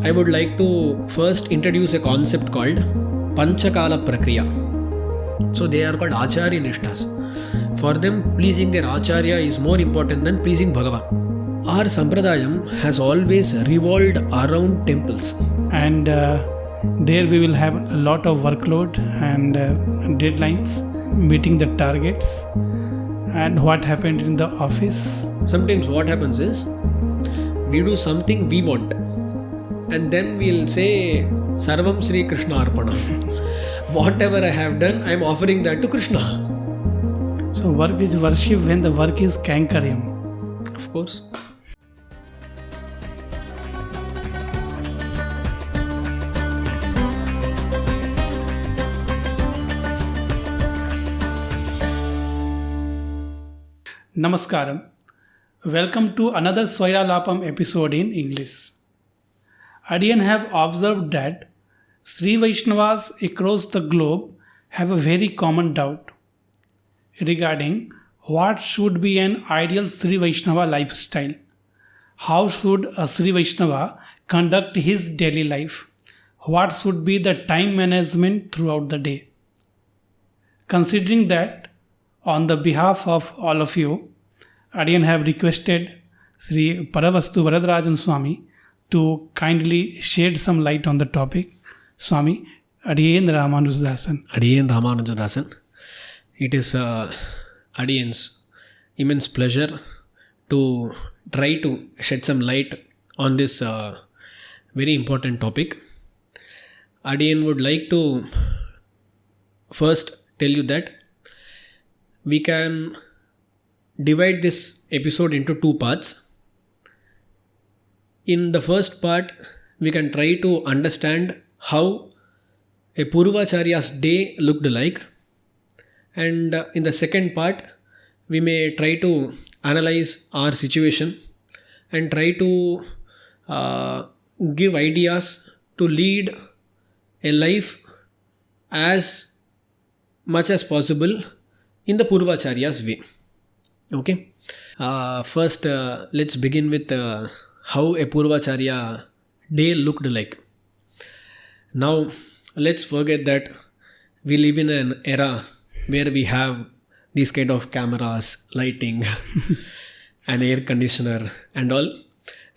I would like to first introduce a concept called Pancha Prakriya. So they are called Acharya Nishtas. For them, pleasing their Acharya is more important than pleasing Bhagavan. Our Sampradayam has always revolved around temples. And there we will have a lot of workload and deadlines, meeting the targets. And what happened in the office? Sometimes what happens is, we do something we want. And then we'll say, Sarvam Sri Krishna Arpanam. Whatever I have done, I am offering that to Krishna. So work is worship when the work is Kankaryam. Of course. Namaskaram. Welcome to another Svairãlãpam episode in English. Adian have observed that Sri Vaishnavas across the globe have a very common doubt regarding what should be an ideal Sri Vaishnava lifestyle. How should a Sri Vaishnava conduct his daily life? What should be the time management throughout the day? Considering that, on the behalf of all of you, Adian have requested Sri Paravastu Varadarajan Swami to kindly shed some light on the topic. Swami, Adiyan Ramanujadasan. Adiyan Ramanujadasan. It is Adiyan's immense pleasure to try to shed some light on this very important topic. Adiyan would like to first tell you that we can divide this episode into two parts. In the first part, we can try to understand how a Purvacharya's day looked like. And in the second part, we may try to analyze our situation and try to give ideas to lead a life as much as possible in the Purvacharya's way. Okay. First, let's begin with how a Purvacharya day looked like. Now, let's forget that we live in an era where we have these kind of cameras, lighting, an air conditioner and all.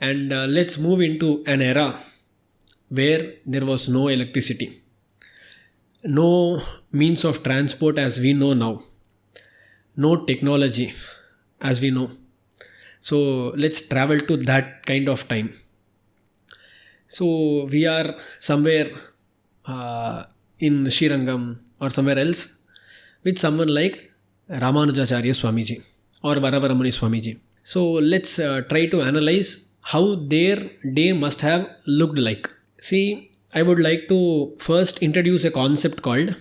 And let's move into an era where there was no electricity, no means of transport as we know now, no technology as we know. So let's travel to that kind of time. So we are somewhere in Srirangam or somewhere else with someone like Ramanujacharya Swamiji or Varavaramani Swamiji. So let's try to analyze how their day must have looked like. See, I would like to first introduce a concept called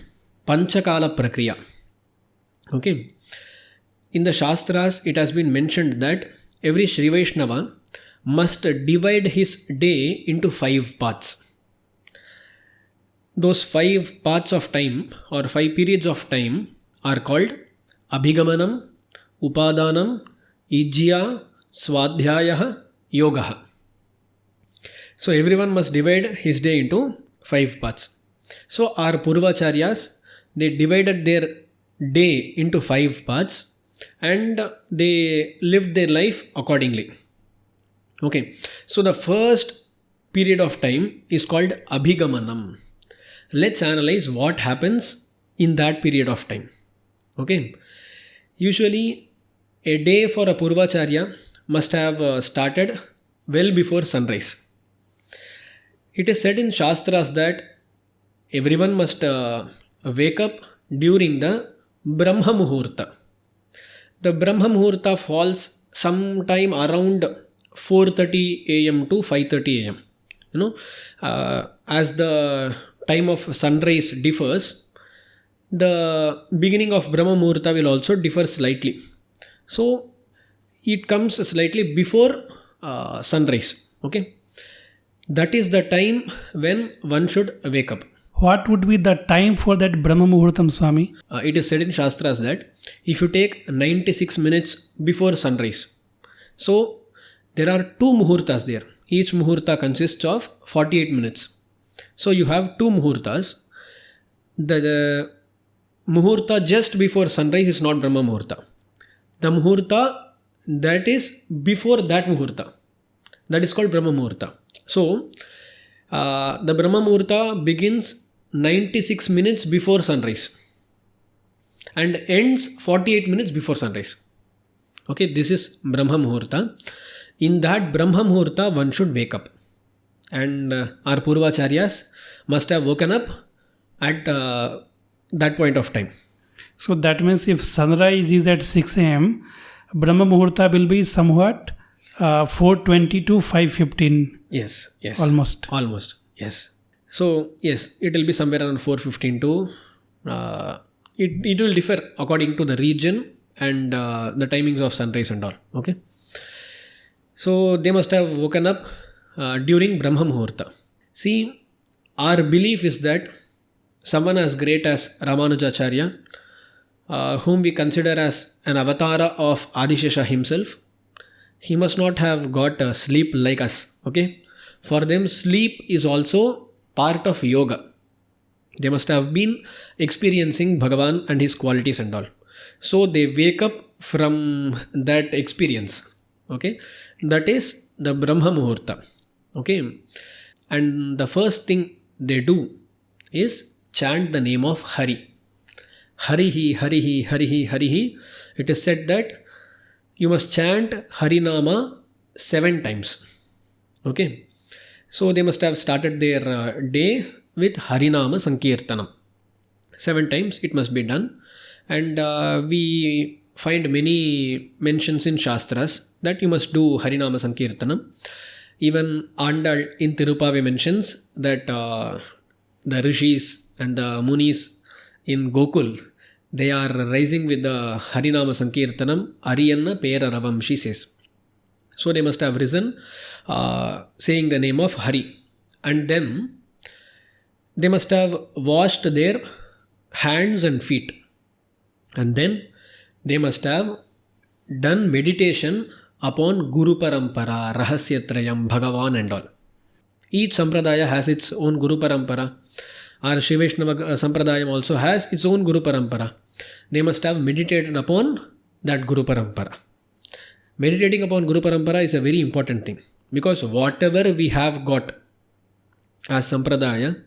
Pancha Prakriya. Okay. In the Shastras, it has been mentioned that every Sri Vaishnava must divide his day into 5 parts. Those 5 parts of time or 5 periods of time are called Abhigamanam, Upaadaanam, Ijyaa, Svaadhyaaya, Yoga. So everyone must divide his day into 5 parts. So our Purvacharyas, they divided their day into 5 parts and they lived their life accordingly. Okay, so the first period of time is called Abhigamanam. Let's analyze what happens in that period of time. Okay, usually a day for a Purvacharya must have started well before sunrise. It is said in Shastras that everyone must wake up during the Brahma Muhurta. The Brahma Muhurta falls sometime around 4:30 a.m. to 5:30 a.m. As the time of sunrise differs, the beginning of Brahma Muhurta will also differ slightly. So it comes slightly before sunrise. Okay, that is the time when one should wake up. What would be the time for that Brahma Muhurtam, Swami? It is said in Shastras that if you take 96 minutes before sunrise, so there are 2 muhurtas there. Each muhurta consists of 48 minutes. So you have two muhurtas. The muhurta just before sunrise is not Brahma Muhurta. The muhurta that is before that muhurta, that is called Brahma Muhurta. So the Brahma Muhurta begins 96 minutes before sunrise and ends 48 minutes before sunrise. Okay, this is Brahma Muhurta. In that Brahma Muhurta, one should wake up. And our Purvacharyas must have woken up at that point of time. So that means if sunrise is at 6 a.m., Brahma Muhurta will be somewhat 4:20 to 5:15. Yes. Almost. Yes. So, yes, it will be somewhere around 4:15 to... it will differ according to the region and the timings of sunrise and all. Okay. So, they must have woken up during Brahma Muhurta. See, our belief is that someone as great as Ramanujacharya, whom we consider as an avatara of Adishesha himself, he must not have got sleep like us. Okay. For them, sleep is also part of yoga. They must have been experiencing Bhagavan and his qualities and all. So they wake up from that experience. Okay. That is the Brahma Muhurta. Okay. And the first thing they do is chant the name of Hari. Harihi, Harihi, Harihi, Harihi. It is said that you must chant Harinama 7 times. Okay. So they must have started their day with Harinama Sankirtanam. 7 times it must be done. And we find many mentions in Shastras that you must do Harinama Sankirtanam. Even Andal in Tirupave mentions that the Rishis and the Munis in Gokul, they are rising with the Harinama Sankirtanam, Ariyanna Pera Ravam, she says. So they must have risen saying the name of Hari. And then they must have washed their hands and feet. And then they must have done meditation upon Guru Parampara, Rahasyatrayam, Bhagavan and all. Each Sampradaya has its own Guru Parampara. Our Sri Vaishnava Sampradayam also has its own Guru Parampara. They must have meditated upon that Guru Parampara. Meditating upon Guru Parampara is a very important thing, because whatever we have got as Sampradaya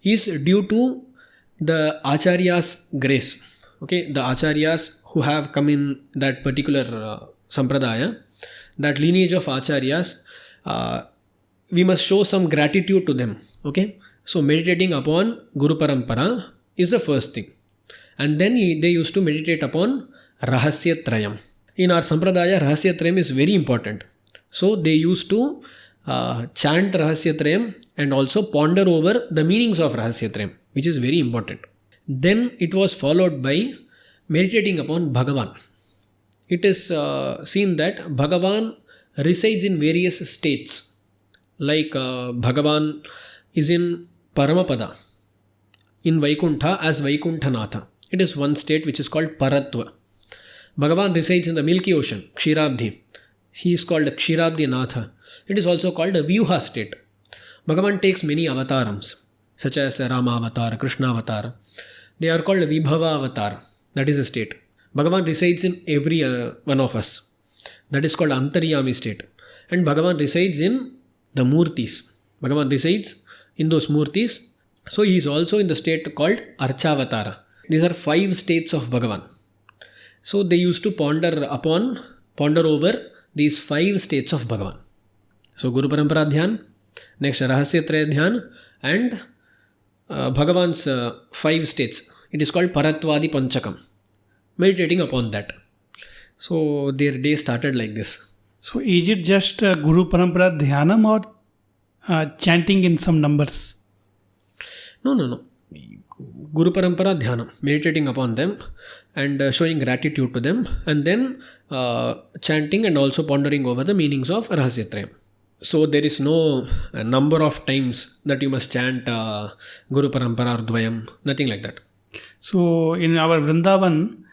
is due to the Acharya's grace. Okay, the Acharyas who have come in that particular Sampradaya, that lineage of Acharyas, we must show some gratitude to them. Okay, so meditating upon Guru Parampara is the first thing. And then they used to meditate upon Rahasyatrayam. In our Sampradaya, Rahasyatrayam is very important. So they used to chant Rahasyatrayam and also ponder over the meanings of Rahasyatrayam, which is very important. Then it was followed by meditating upon Bhagavan. It is seen that Bhagavan resides in various states. Like Bhagavan is in Paramapada, in Vaikuntha as Vaikunthanatha. It is one state which is called Paratva. Bhagavan resides in the Milky Ocean, Kshirabdhi. He is called Kshirabdhi Natha. It is also called a Vyuha state. Bhagavan takes many avatarams, such as Rama avatar, Krishna avatar. They are called Vibhava avatar. That is a state. Bhagavan resides in every one of us. That is called Antaryami state. And Bhagavan resides in the Murtis. Bhagavan resides in those Murtis. So he is also in the state called Archavatara. These are 5 states of Bhagavan. So they used to ponder over these 5 states of Bhagavan. So Guru Parampara Dhyan, next Rahasyatraya Dhyan, and Bhagavan's 5 states. It is called Paratvadi Panchakam. Meditating upon that. So their day started like this. So is it just Guru Parampara Dhyanam or chanting in some numbers? No. Guru Parampara Dhyanam, meditating upon them and showing gratitude to them, and then chanting and also pondering over the meanings of Rahasyatrayam. So there is no number of times that you must chant Guru Parampara or Dvayam, nothing like that. So in our Vrindavan,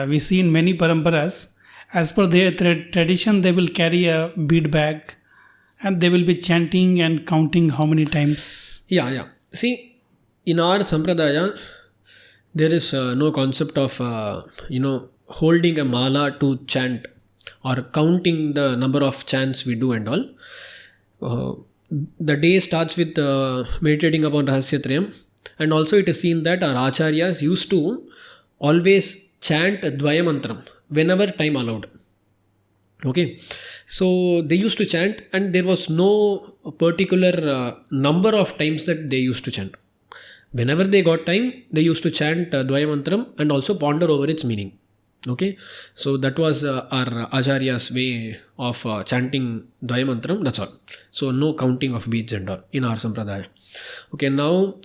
we see in many paramparas, as per their tradition, they will carry a bead bag And they will be chanting and counting how many times? Yeah. See, in our sampradaya, there is no concept of, holding a mala to chant or counting the number of chants we do and all. The day starts with meditating upon Rahasyatrayam, and also it is seen that our acharyas used to always chant Dvaya Mantram whenever time allowed. Okay, so they used to chant, and there was no particular number of times that they used to chant. Whenever they got time, they used to chant Dvaya Mantram and also ponder over its meaning. Okay, so that was our Acharya's way of chanting Dvaya Mantram, that's all. So no counting of beads and all in our Sampradaya. Okay, now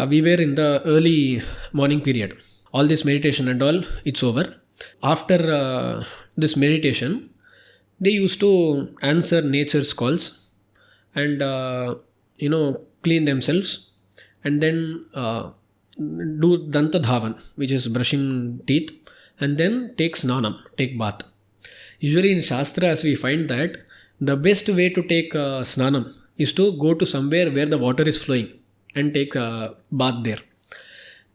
we were in the early morning period. All this meditation and all, it's over. After this meditation, they used to answer nature's calls and, clean themselves, and then do Danta Dhavan, which is brushing teeth, and then take snanam, take bath. Usually in Shastras we find that the best way to take snanam is to go to somewhere where the water is flowing and take a bath there.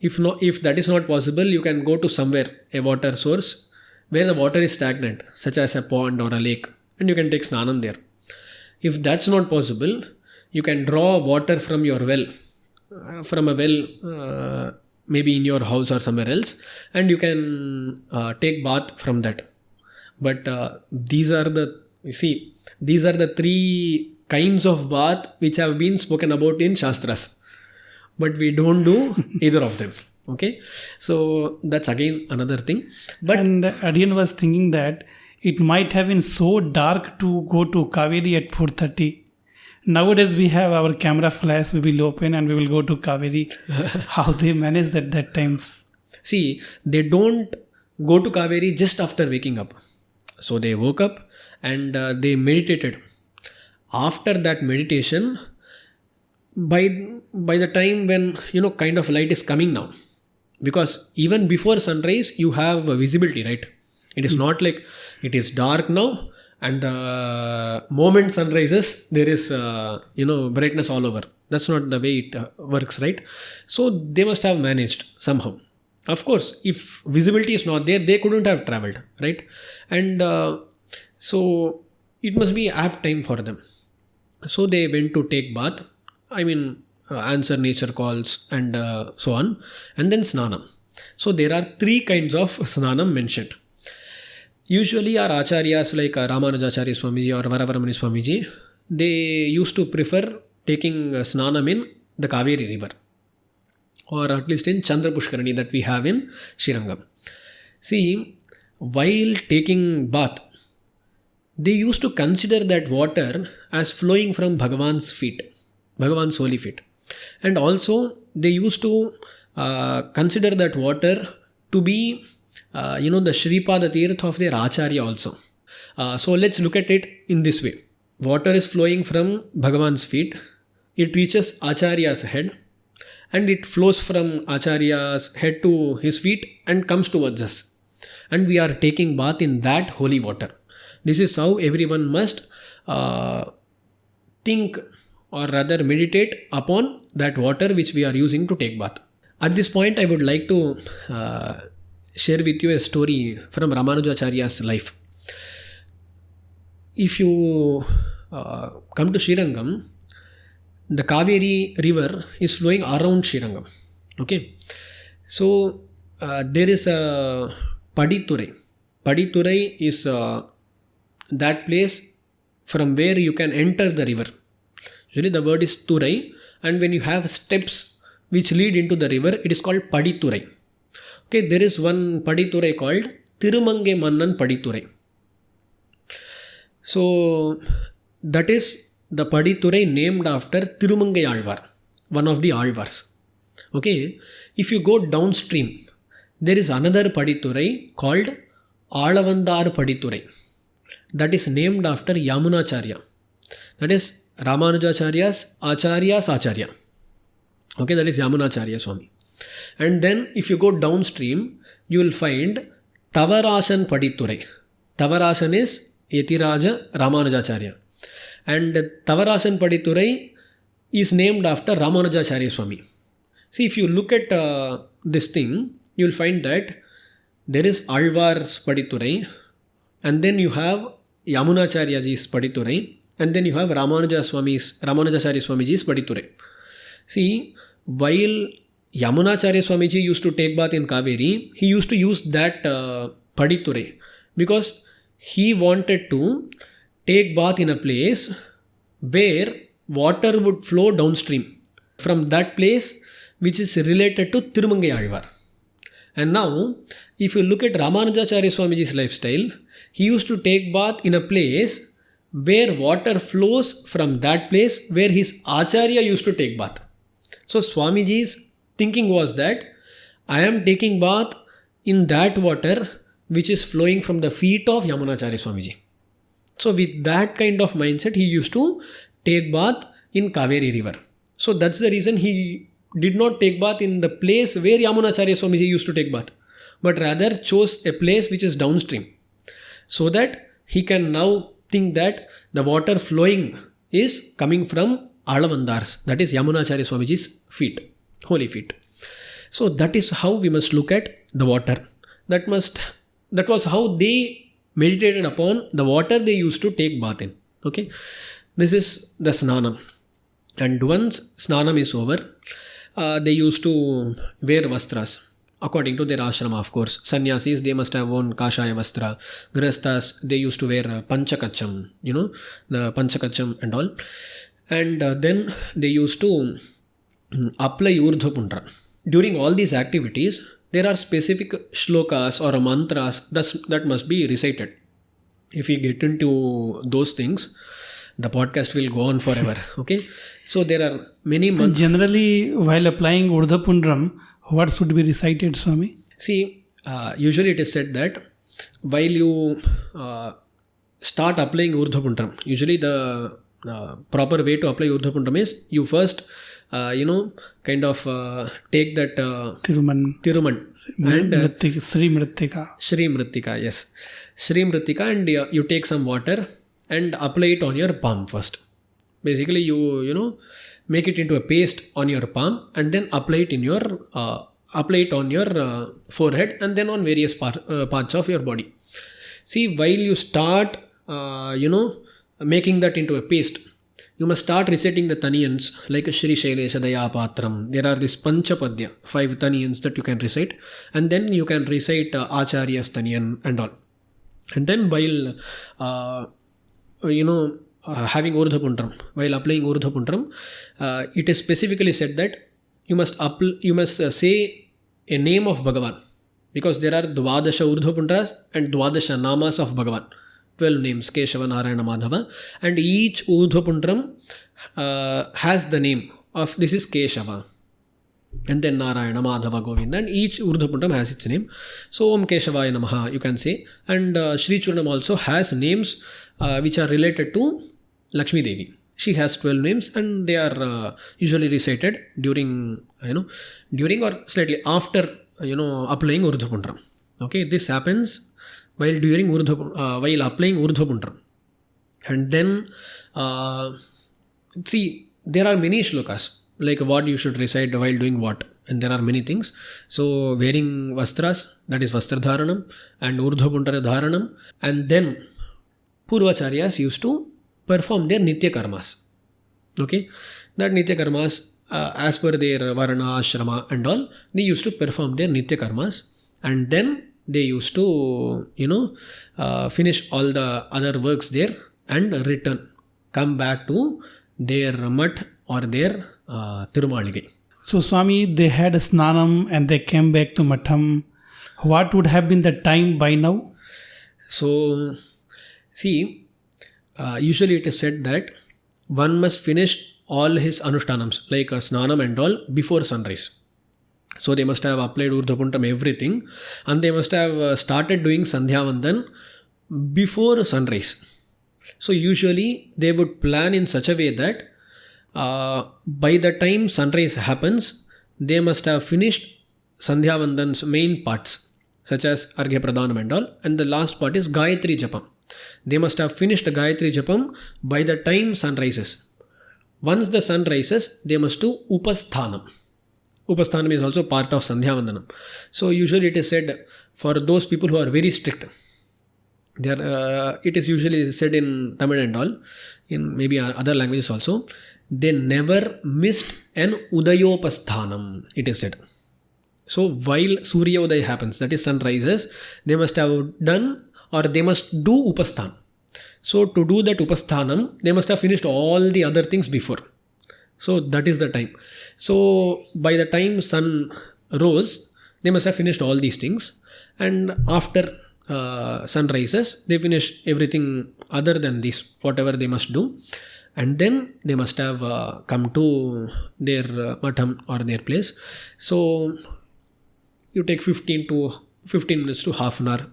If that is not possible, you can go to somewhere, a water source, where the water is stagnant, such as a pond or a lake, and you can take snanam there. If that's not possible, you can draw water from your well, maybe in your house or somewhere else, and you can take bath from that. But these are the three kinds of bath which have been spoken about in Shastras, but we don't do either of them. Okay, so that's again another thing. And Adiyan was thinking that it might have been so dark to go to Kaveri at 4:30. Nowadays we have our camera flash, we will open and we will go to Kaveri. How they manage that times? See, they don't go to Kaveri just after waking up. So they woke up and they meditated. After that meditation, by the time when kind of light is coming now, because even before sunrise you have visibility, right? It is not like it is dark now and the moment sun rises there is brightness all over. That's not the way it works, right? So they must have managed somehow. Of course, if visibility is not there, they couldn't have traveled, right? And so it must be apt time for them. So they went to take bath, answer nature calls and so on, and then snanam. So there are three kinds of snanam mentioned. Usually our acharyas like Ramanujacharya Swamiji or Varavaramani Swamiji, they used to prefer taking snanam in the Kaveri river, or at least in Chandra Pushkarani that we have in Srirangam. See, while taking bath, they used to consider that water as flowing from Bhagavan's feet, Bhagavan's holy feet. And also they used to consider that water to be the Shripada Tirth of their Acharya also. So let's look at it in this way. Water is flowing from Bhagavan's feet. It reaches Acharya's head and it flows from Acharya's head to his feet and comes towards us. And we are taking bath in that holy water. This is how everyone must think or rather meditate upon that water which we are using to take bath. At this point, I would like to share with you a story from Ramanujacharya's life. If you come to Srirangam, the Kaveri river is flowing around Srirangam. Okay, so there is a Paditurai. Paditurai is that place from where you can enter the river. Usually the word is Turai, and when you have steps which lead into the river, it is called Paditurai. Okay, there is one Paditurai called Thirumangai Mannan Paditurai. So that is the Paditurai named after Thirumangai Alvar, one of the Alvars. Okay, if you go downstream, there is another Paditurai called Alavandar Paditurai. That is named after Yamunacharya. That is Ramanujacharya's Acharya's Acharya. Okay, that is Yamunacharya Swami. And then if you go downstream, you will find Tavarasan Paditurai. Tavarasan is Yetiraja Ramanujacharya. And Tavarasan Paditurai is named after Ramanujacharya Swami. See, if you look at this thing, you will find that there is Alvar's Paditurai, and then you have Yamunacharyaji's Paditurai, and then you have Ramanujacharya Swamiji's Paditurai. See, while Yamunacharya Swamiji used to take bath in Kaveri, he used to use that Paditurai because he wanted to take bath in a place where water would flow downstream from that place which is related to Tirumangai Alvar. And now, if you look at Ramanujacharya Swamiji's lifestyle, he used to take bath in a place where water flows from that place where his Acharya used to take bath. So Swamiji's thinking was that I am taking bath in that water which is flowing from the feet of Yamunacharya Swamiji. So with that kind of mindset, he used to take bath in Kaveri river. So that's the reason he did not take bath in the place where Yamunacharya Swamiji used to take bath, but rather chose a place which is downstream, so that he can now think that the water flowing is coming from Alavandars, that is Yamunacharya Swamiji's feet, holy feet. So that is how we must look at the water. That was how they meditated upon the water they used to take bath in. Okay, this is the snanam. And once snanam is over, they used to wear vastras according to their ashrama, of course. Sannyasis, they must have worn kashaya vastra. Grihasthas, they used to wear panchakacham, the panchakacham and all. And then they used to apply urdhvapundra. During all these activities, there are specific shlokas or mantras that must be recited. If we get into those things, the podcast will go on forever. Okay, so there are many mantras. Generally, while applying urdhvapundram, what should be recited, Swami? See, usually it is said that while you start applying urdhvapundram, usually the proper way to apply urdhvapundram is you first kind of take that Tiruman and Sri Mrittika, yes, Sri Mrittika, and you take some water and apply it on your palm first. Basically, you make it into a paste on your palm and then apply it on your forehead and then on various parts of your body. See, while you start making that into a paste, you must start reciting the taniyans like Shri Shailesha Daya Patram. There are this Panchapadya, 5 taniyans that you can recite, and then you can recite Acharya's taniyan and all. And then while having urdhvapundram, while applying urdhvapundram, it is specifically said that you must say a name of Bhagavan, because there are Dvadasha urdhvapundras and Dvadasha namas of Bhagavan, 12 names, Keshava, Narayana, Madhava, and each urdhvapundram has the name of, this is Keshava, and then Narayana, Madhava, Govinda, and each urdhvapundram has its name. So Om Keshavaya Namaha, you can say. And Shri Churnam also has names which are related to Lakshmi Devi. She has 12 names and they are usually recited during or slightly after applying urdhvapundram. Okay, this happens while applying urdhvapundram. And then see, there are many shlokas like what you should recite while doing what, and there are many things. So wearing vastras, that is vastradharanam, and urdhvapundra dharanam, and then Purvacharyas used to perform their nitya karmas. Okay, that nitya karmas as per their varna, ashrama and all, they used to perform their nitya karmas, and then they used to finish all the other works there and come back to their mutt or their Tirumaligai. So Swami, they had a snanam and they came back to Matham. What would have been the time by now? So see, usually it is said that one must finish all his anushtanams like snanam and all before sunrise. So they must have applied urdhvapundram, everything, and they must have started doing Sandhyavandan before sunrise. So usually they would plan in such a way that by the time sunrise happens, they must have finished Sandhyavandan's main parts such as Arghya Pradhanam and all, and the last part is Gayatri Japam. They must have finished Gayatri Japam by the time sun rises. Once the sun rises, they must do Upasthanam. Upasthanam is also part of Sandhya Vandanam. So usually it is said for those people who are very strict. It is usually said in Tamil and all, in maybe other languages also. They never missed an Udayopasthanam, it is said. So while Surya Uday happens, that is sun rises, they must have done or they must do Upasthan. So to do that Upasthanam, they must have finished all the other things before. So that is the time. So by the time sun rose, they must have finished all these things. And after sun rises, they finish everything other than this, whatever they must do. And then they must have come to their matham or their place. So you take 15 minutes to half an hour.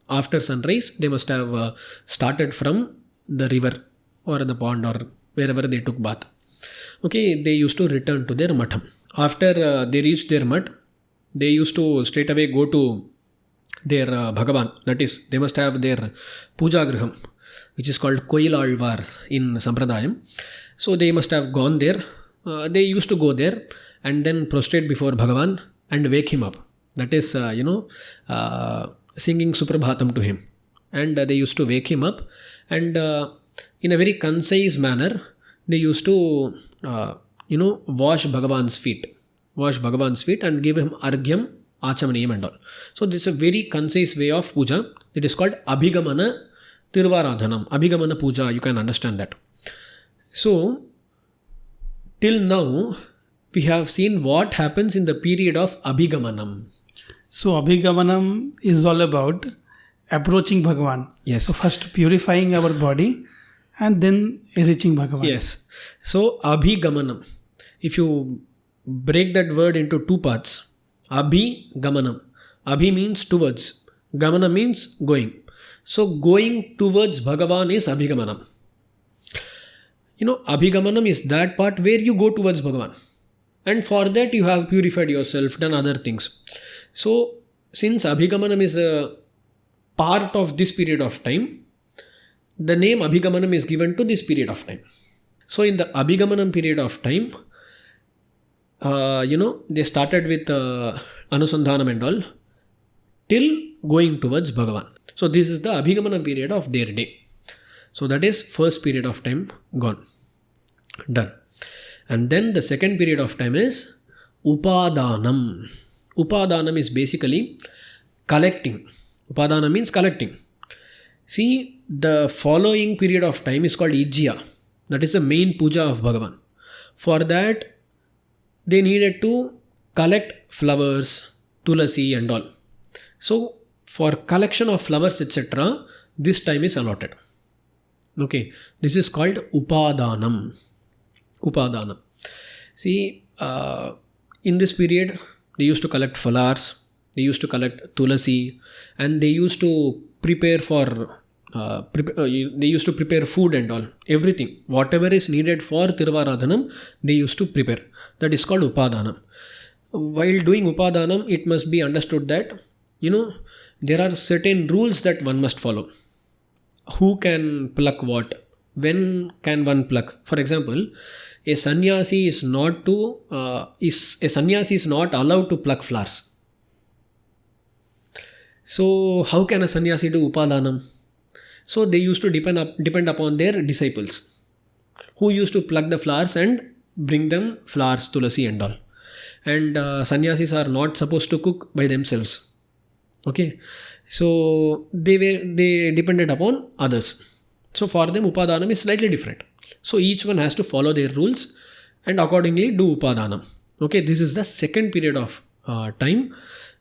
After sunrise, they must have started from the river or the pond or wherever they took bath. Okay, they used to return to their matham. After they reached their mat, they used to straight away go to their Bhagavan. That is, they must have their puja griham, which is called Koyilalvar in Sampradayam. So they must have gone there. They used to go there and then prostrate before Bhagavan and wake him up. That is, singing Suprabhatam to him. And they used to wake him up. And in a very concise manner, they used to, wash Bhagavan's feet. Wash Bhagavan's feet and give him Argyam, Achamaniyam and all. So this is a very concise way of puja. It is called Abhigamana Tirvaradhanam. Abhigamana puja, you can understand that. So, till now, we have seen what happens in the period of Abhigamanam. So Abhigamanam is all about approaching Bhagavan. Yes. So first purifying our body and then reaching Bhagavan. Yes. So Abhigamanam. If you break that word into two parts, Abhigamanam. Abhi means towards. Gamana means going. So going towards Bhagavan is Abhigamanam. Abhigamanam is that part where you go towards Bhagavan. And for that you have purified yourself, done other things. So, since Abhigamanam is a part of this period of time, the name Abhigamanam is given to this period of time. So, in the Abhigamanam period of time, they started with Anusandhanam and all till going towards Bhagavan. So, this is the Abhigamanam period of their day. So, that is first period of time gone. Done. And then the second period of time is Upaadaanam. Upaadaanam is basically collecting. Upaadaanam means collecting. See, the following period of time is called Ijyaa. That is the main puja of Bhagavan. For that, they needed to collect flowers, tulasi and all. So, for collection of flowers, etc., this time is allotted. Okay, this is called Upaadaanam. Upaadaanam. See, in this period, they used to collect flowers, they used to collect tulasi, and they used to prepare food and all. Everything, whatever is needed for Tirvaradhanam, they used to prepare. That is called Upaadaanam. While doing Upaadaanam, it must be understood that, there are certain rules that one must follow. Who can pluck what? When can one pluck? For example, a sannyasi is not allowed to pluck flowers. So how can a sannyasi do Upaadaanam? So they used to depend upon their disciples, who used to pluck the flowers and bring them flowers, tulasi and all. And sannyasis are not supposed to cook by themselves. Okay, so they depended upon others. So for them Upaadaanam is slightly different. So each one has to follow their rules and accordingly do Upaadaanam. Okay, this is the second period of time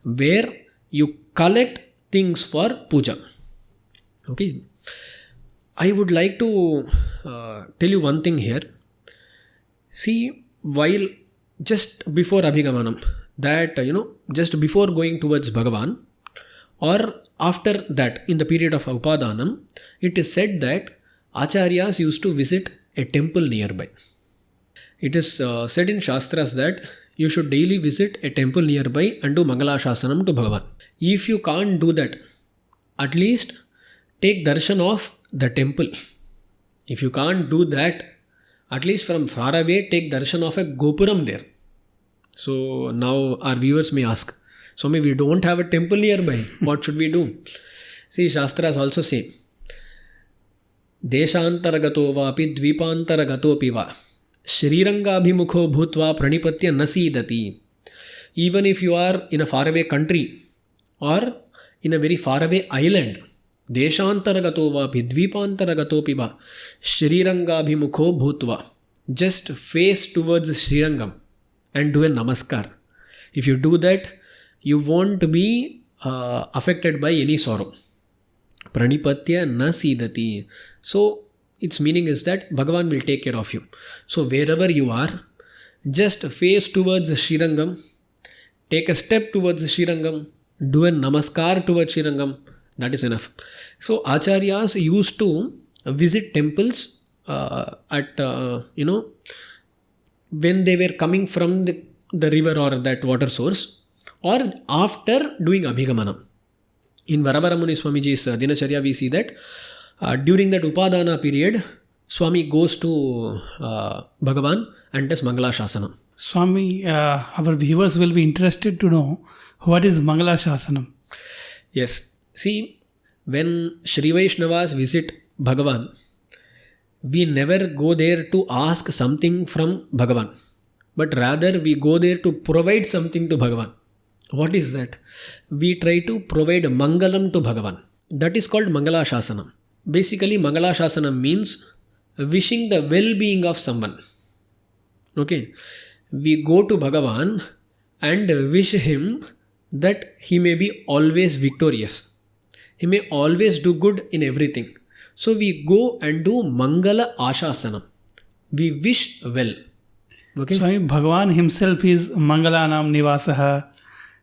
where you collect things for puja. Okay, I would like to tell you one thing here. See, while just before Abhigamanam, that just before going towards Bhagavan, or after that in the period of Upaadaanam, it is said that Acharyas used to visit a temple nearby. It is said in Shastras that you should daily visit a temple nearby and do Mangala Shasanam to Bhagavan. If you can't do that, at least take darshan of the temple. If you can't do that, at least from far away, take darshan of a gopuram there. So now our viewers may ask, Swami, we don't have a temple nearby. What should we do? See, Shastras also say, Deshantaragato vapi dvipantaragatopi va Shrirangabhimukho bhutva pranipatya nasidati. Even if you are in a faraway country or in a very faraway island, Deshantaragato vapi dvipantaragatopi va Shrirangabhimukho bhutva. Just face towards Srirangam and do a namaskar. If you do that, you won't be affected by any sorrow. Pranipatya na sidati. So its meaning is that Bhagavan will take care of you. So wherever you are, just face towards Srirangam, take a step towards Srirangam, do a namaskar towards Srirangam. That is enough. So Acharyas used to visit temples when they were coming from the river or that water source, or after doing Abhigamanam. In Varabaramuni Swamiji's Dinacharya, we see that during that Upaadana period, Swami goes to Bhagavan and does Mangala Shasanam. Swami, our viewers will be interested to know what is Mangala Shasanam. Yes. See, when Sri Vaishnavas visit Bhagavan, we never go there to ask something from Bhagavan, but rather we go there to provide something to Bhagavan. What is that? We try to provide Mangalam to Bhagavan. That is called Mangala Shasanam. Basically, Mangala Shasanam means wishing the well-being of someone. Okay. We go to Bhagavan and wish him that he may be always victorious. He may always do good in everything. So we go and do Mangala Ashasanam. We wish well. Okay. Swami, Bhagavan himself is Mangalanam Nivasaha.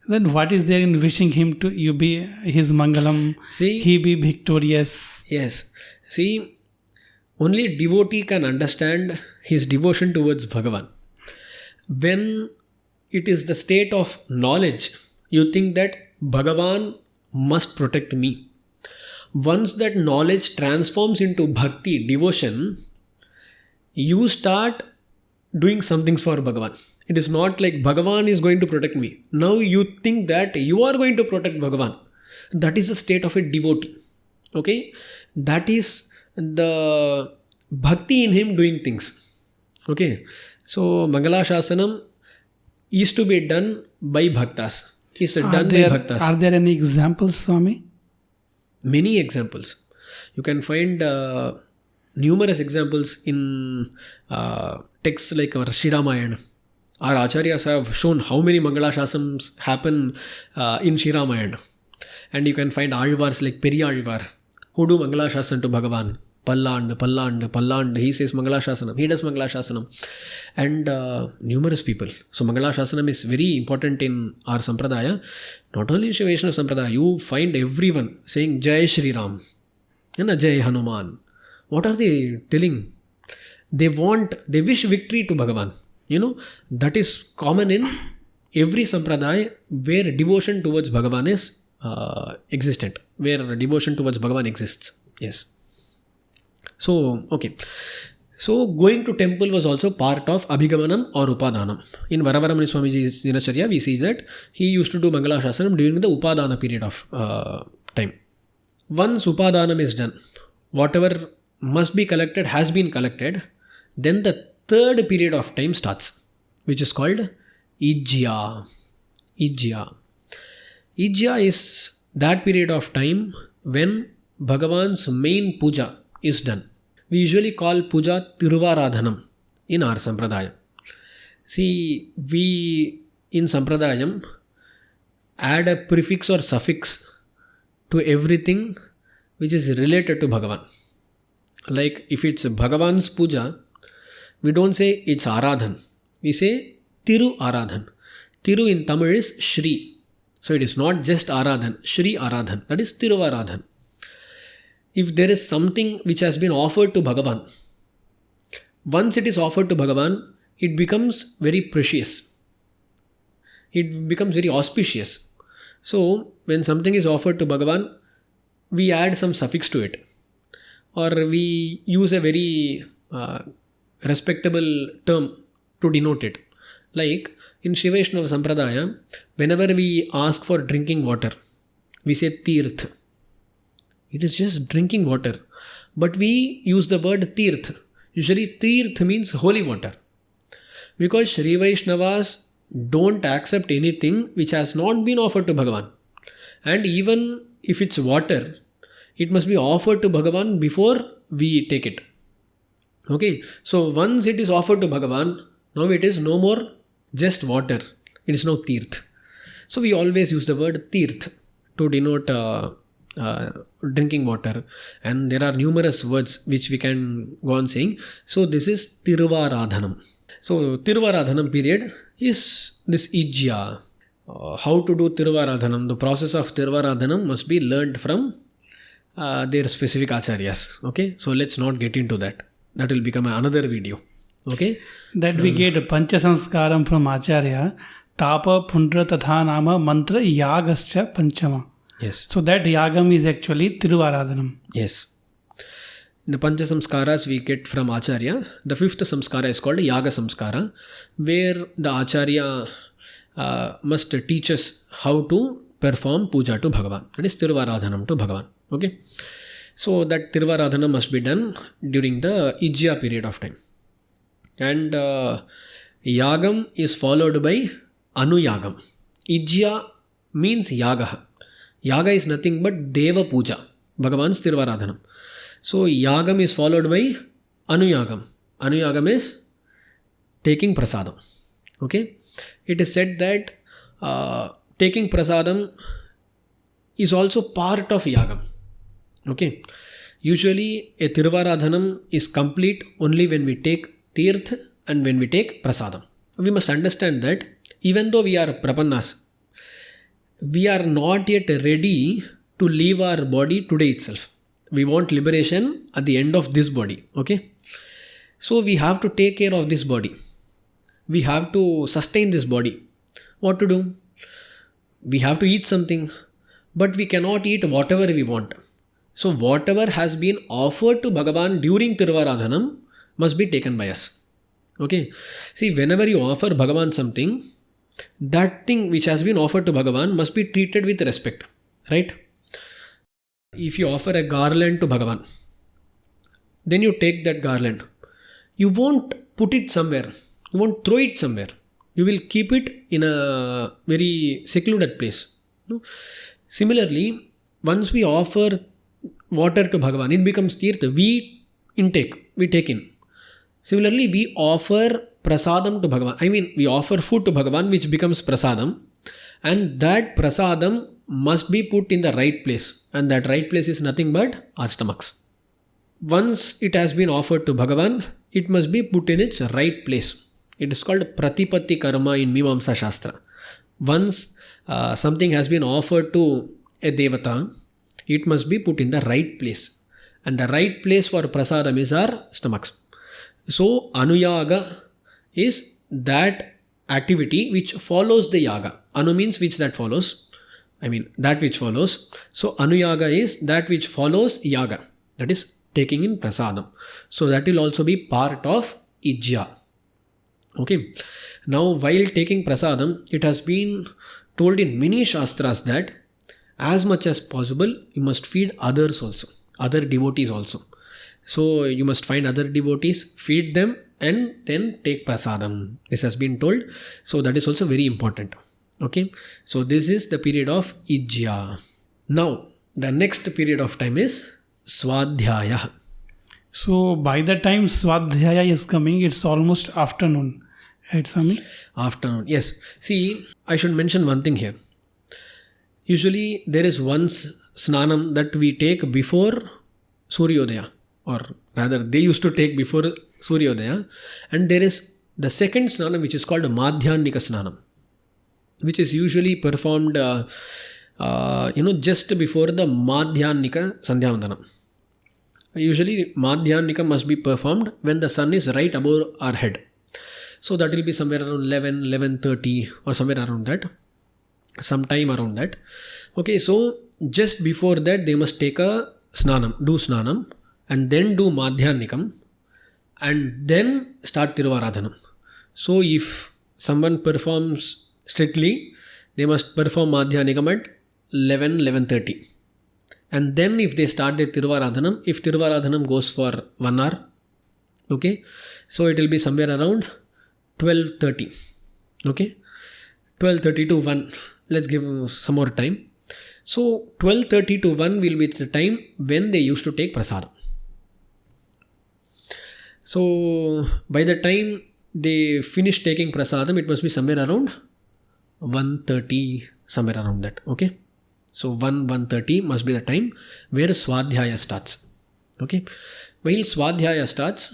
Then what is there in wishing him to you be his Mangalam, he be victorious? Yes. See, only devotee can understand his devotion towards Bhagavan. When it is the state of knowledge, you think that Bhagavan must protect me. Once that knowledge transforms into bhakti, devotion, you start doing some things for Bhagavan. It is not like Bhagavan is going to protect me. Now you think that you are going to protect Bhagavan. That is the state of a devotee. Okay? That is the bhakti in him doing things. Okay? So Mangala Shasanam is to be done by bhaktas. Is done by bhaktas. Are there any examples, Swami? Many examples. You can find numerous examples in texts like our Sri Ramayana. Our Acharyas have shown how many Mangala Shasanams happen in Sri Ramayana. And you can find Alvars like Periyalvar, who do Mangala Shasanam to Bhagavan. Palland. He says Mangala Shasanam. He does Mangala Shasanam. And numerous people. So Mangala Shasanam is very important in our Sampradaya. Not only in Sri Vaishnava Sampradaya, you find everyone saying Jai Shri Ram and Jai Hanuman. What are they telling? They wish victory to Bhagavan. That is common in every Sampradaya where devotion towards Bhagavan is existent. Where devotion towards Bhagavan exists. Yes. So, okay. So, going to temple was also part of Abhigamanam or Upaadaanam. In Varavaramani Swamiji's Dinacharya, we see that he used to do Mangala Shasanam during the Upaadana period of time. Once Upaadaanam is done, whatever must be collected has been collected, then the third period of time starts, which is called Ijyaa. Ijyaa is that period of time when Bhagavan's main puja is done. We usually call puja Tiruvaradhanam in our Sampradaya. See, we in Sampradayam add a prefix or suffix to everything which is related to Bhagavan. Like if it's Bhagavan's puja, we don't say it's Aradhan. We say Tiru Aradhan. Tiru in Tamil is Shri. So it is not just Aradhan, Shri Aradhan. That is Tiruvaradhan. If there is something which has been offered to Bhagavan, once it is offered to Bhagavan, it becomes very precious. It becomes very auspicious. So when something is offered to Bhagavan, we add some suffix to it, or we use a very respectable term to denote it. Like in Sri Vaishnava Sampradaya, whenever we ask for drinking water, we say tirth. It is just drinking water. But we use the word tirth. Usually tirth means holy water. Because Sri Vaishnavas don't accept anything which has not been offered to Bhagavan. And even if it's water, it must be offered to Bhagavan before we take it. Okay, so once it is offered to Bhagavan, now it is no more just water. It is now tirth. So we always use the word tirth to denote drinking water. And there are numerous words which we can go on saying. So this is Tiruvaradhanam. So Tiruvaradhanam period is this Ijyaa. How to do Tiruvaradhanam? The process of Tiruvaradhanam must be learned from their specific acharyas. Okay, so let's not get into that. That will become another video. Okay, that we get Pancha Sanskaram from Acharya, Tapa Pundra Tatha Nama Mantra Yagascha Panchama. Yes. So that Yagam is actually Tiruvaradhanam. Yes. The Pancha Samskaras we get from Acharya. The fifth Samskara is called Yaga Samskara, where the Acharya must teach us how to perform puja to Bhagavan. That is Tiruvaradhanam to Bhagavan. Okay. So that Tiruvaradhanam must be done during the Ijyaa period of time. And Yagam is followed by Anuyagam. Ijyaa means Yaga. Yaga is nothing but Deva Puja, Bhagavan's Tiruvaradhanam. So Yagam is followed by Anuyagam. Anuyagam is taking prasadam. Okay. It is said that taking prasadam is also part of Yagam. Okay. Usually a Tiruvaradhanam is complete only when we take tirth and when we take prasadam. We must understand that even though we are prapannas, we are not yet ready to leave our body today itself. We want liberation at the end of this body. Okay. So we have to take care of this body. We have to sustain this body. What to do? We have to eat something, but we cannot eat whatever we want. So whatever has been offered to Bhagavan during Tiruvaradhanam must be taken by us. Okay. See, whenever you offer Bhagavan something, that thing which has been offered to Bhagavan must be treated with respect. Right? If you offer a garland to Bhagavan, then you take that garland. You won't put it somewhere. You won't throw it somewhere. You will keep it in a very secluded place. No? Similarly, once we offer water to Bhagavan, it becomes tirtha. We take in. Similarly, we offer prasadam to Bhagavan. We offer food to Bhagavan, which becomes prasadam. And that prasadam must be put in the right place. And that right place is nothing but our stomachs. Once it has been offered to Bhagavan, it must be put in its right place. It is called pratipatti karma in Mimamsa Shastra. Once something has been offered to a devata, it must be put in the right place. And the right place for prasadam is our stomachs. So, Anuyaga is that activity which follows the yaga. Anu means which that follows. That which follows. So, Anuyaga is that which follows yaga. That is taking in prasadam. So, that will also be part of Ijyaa. Okay. Now, while taking prasadam, it has been told in many shastras that as much as possible, you must feed others also, other devotees also. So, you must find other devotees, feed them, and then take prasadam. This has been told. So, that is also very important. Okay. So, this is the period of Ijyaa. Now, the next period of time is Svaadhyaaya. So, by the time Svaadhyaaya is coming, it's almost afternoon. Right, Swami? Afternoon. Yes. See, I should mention one thing here. Usually, there is one snanam that we take before Suryodaya. Or rather, they used to take before Suryodaya. And there is the second snanam which is called Madhyanika snanam, which is usually performed just before the Madhyanika Sandhyavandanam. Usually, Madhyanika must be performed when the sun is right above our head. So, that will be somewhere around 11:30 or somewhere around that. Sometime around that. Okay, so just before that they must take a do snanam, and then do madhyanikam, and then start Tiruvaradhanam. So if someone performs strictly, they must perform madhyanikam at 11:30. And then if they start their Tiruvaradhanam, if Tiruvaradhanam goes for 1 hour, okay, so it will be somewhere around 12:30. Okay, 12:30 to 1. Let's give some more time. So 12:30 to 1 will be the time when they used to take prasadam. So by the time they finish taking prasadam, it must be somewhere around 1:30, somewhere around that. Okay, so 1:30 must be the time where Svaadhyaya starts. Okay, while Svaadhyaya starts,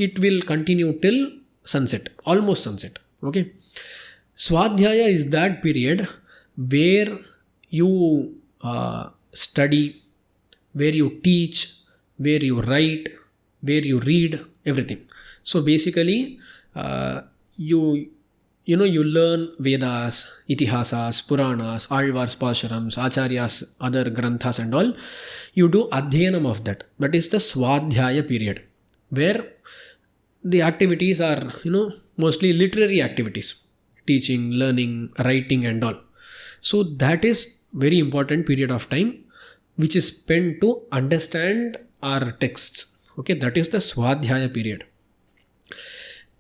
it will continue till sunset, almost sunset. Okay, Svaadhyaya is that period where you study, where you teach, where you write, where you read, everything. So basically, you learn Vedas, Itihasas, Puranas, Alvars, Pasharams, Acharyas, other Granthas and all. You do Adhyanam of that. That is the Svaadhyaya period, where the activities are, mostly literary activities. Teaching, learning, writing and all. So that is very important period of time which is spent to understand our texts. Okay, that is the Svaadhyaya period.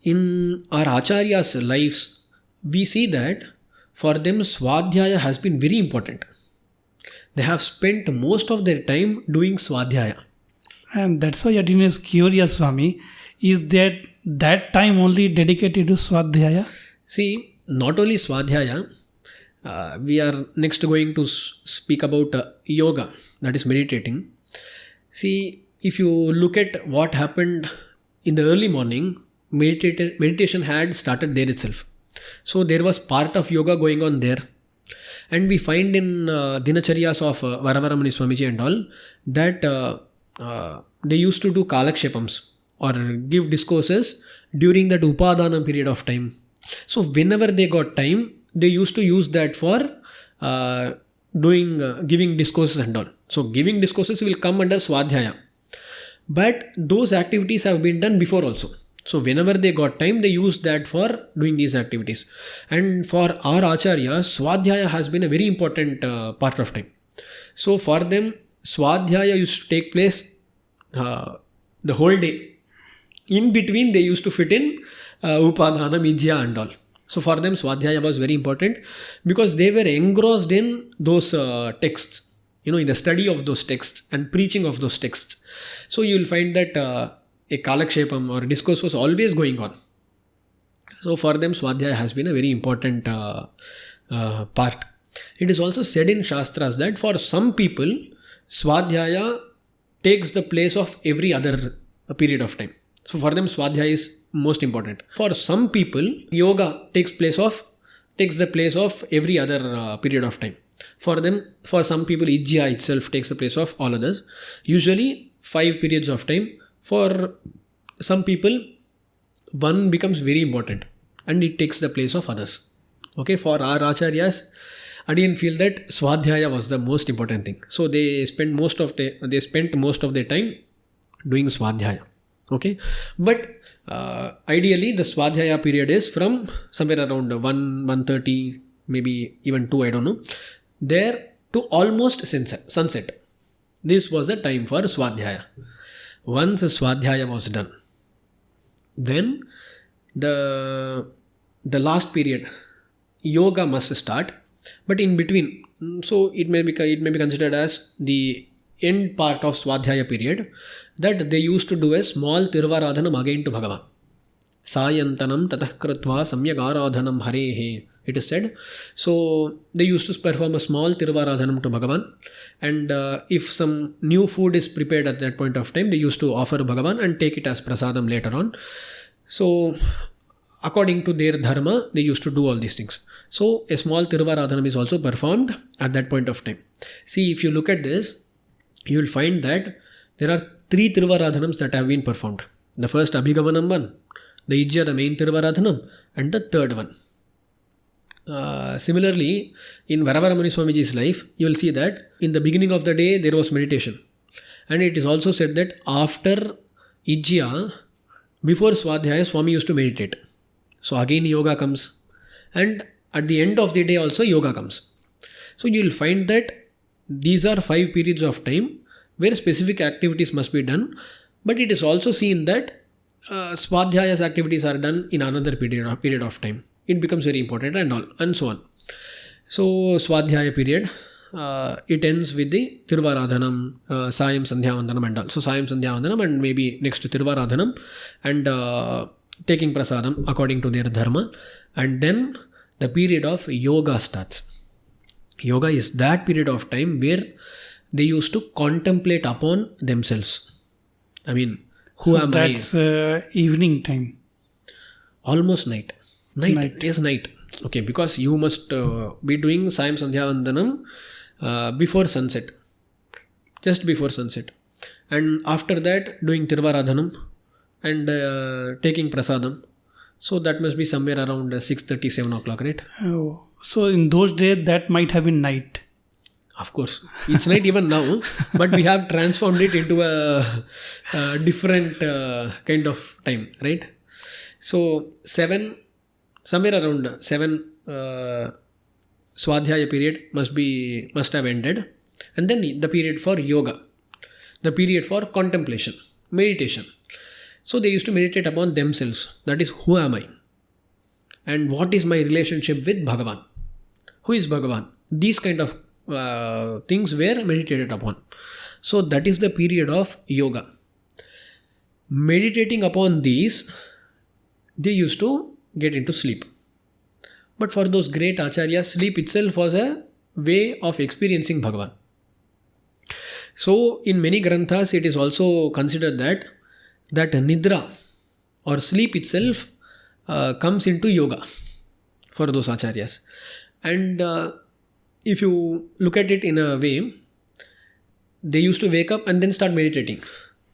In our Acharya's lives, we see that for them Svaadhyaya has been very important. They have spent most of their time doing Svaadhyaya. And that's why Adin is curious, Swami. Is that time only dedicated to Svaadhyaya? See, not only Svaadhyaya, we are next going to speak about yoga, that is meditating. See, if you look at what happened in the early morning, meditation had started there itself. So there was part of yoga going on there. And we find in Dinacharyas of Varavaramani Swamiji and all that they used to do kalakshepams or give discourses during that Upaadaanam period of time. So whenever they got time, they used to use that for giving discourses and all. So giving discourses will come under Svaadhyaya. But those activities have been done before also. So whenever they got time, they used that for doing these activities. And for our Acharyas, Svaadhyaya has been a very important part of time. So for them, Svaadhyaya used to take place the whole day. In between, they used to fit in Upaadaanam, Ijyaa and all. So for them, Svaadhyaya was very important because they were engrossed in those texts, in the study of those texts and preaching of those texts. So you will find that a kalakshepam or discourse was always going on. So for them, Svaadhyaya has been a very important part. It is also said in Shastras that for some people, Svaadhyaya takes the place of every other period of time. So for them, Svaadhyaya is most important. For some people, yoga takes the place of every other period of time. For some people, Ijyaa itself takes the place of all others. Usually 5 periods of time. For some people, one becomes very important and it takes the place of others. Okay, for our Acharyas, I didn't feel that Svaadhyaya was the most important thing. So they spent most of their time doing Svaadhyaya. Okay, but ideally the Svaadhyaya period is from somewhere around 1:30, maybe even 2, I don't know, there to almost sunset. This was the time for Svaadhyaya. Once Svaadhyaya was done, then the last period, yoga must start. But in between, so it may be considered as the end part of Svaadhyaya period, that they used to do a small Tiruvaradhanam again to Bhagavan. Sayantanam tatah krutva samyak aradhanam harehe, it is said. So they used to perform a small Tiruvaradhanam to Bhagavan, and if some new food is prepared at that point of time, they used to offer Bhagavan and take it as prasadam later on. So according to their dharma, they used to do all these things. So a small Tiruvaradhanam is also performed at that point of time. See, if you look at this, you will find that there are 3 Tiruvaradhanams that have been performed. The first Abhigamanam one, the Ijyaa, the main Tiruvaradhanam, and the third one. Similarly, in Varavaramuni Swamiji's life, you will see that in the beginning of the day there was meditation. And it is also said that after Ijyaa, before Svaadhyaaya, Swami used to meditate. So again yoga comes. And at the end of the day also yoga comes. So you will find that these are 5 periods of time where specific activities must be done. But it is also seen that Svaadhyaya's activities are done in another period of time. It becomes very important and so on. So Svaadhyaya period, it ends with the Tiruvaradhanam, Sayam Sandhyavandanam and all. So Sayam Sandhyavandanam and maybe next to Tiruvaradhanam and taking prasadam according to their dharma. And then the period of yoga starts. Yoga is that period of time where they used to contemplate upon themselves. I mean, who am I? That's evening time. Almost night. Yes, night. Okay, because you must be doing Sayam Sandhyavandanam before sunset. Just before sunset. And after that, doing Tiruvaradhanam and taking prasadam. So that must be somewhere around 6:30, 7 o'clock, right? Oh, so in those days, that might have been night. Of course. It's night even now, but we have transformed it into a different kind of time, right? So 7, somewhere around 7 Svaadhyaya period must have ended. And then the period for yoga, the period for contemplation, meditation. So they used to meditate upon themselves. That is, who am I? And what is my relationship with Bhagavan? Who is Bhagavan? These kind of things were meditated upon. So that is the period of yoga. Meditating upon these, they used to get into sleep. But for those great acharyas, sleep itself was a way of experiencing Bhagavan. So in many granthas, it is also considered that nidra or sleep itself comes into yoga for those acharyas. And if you look at it in a way, they used to wake up and then start meditating.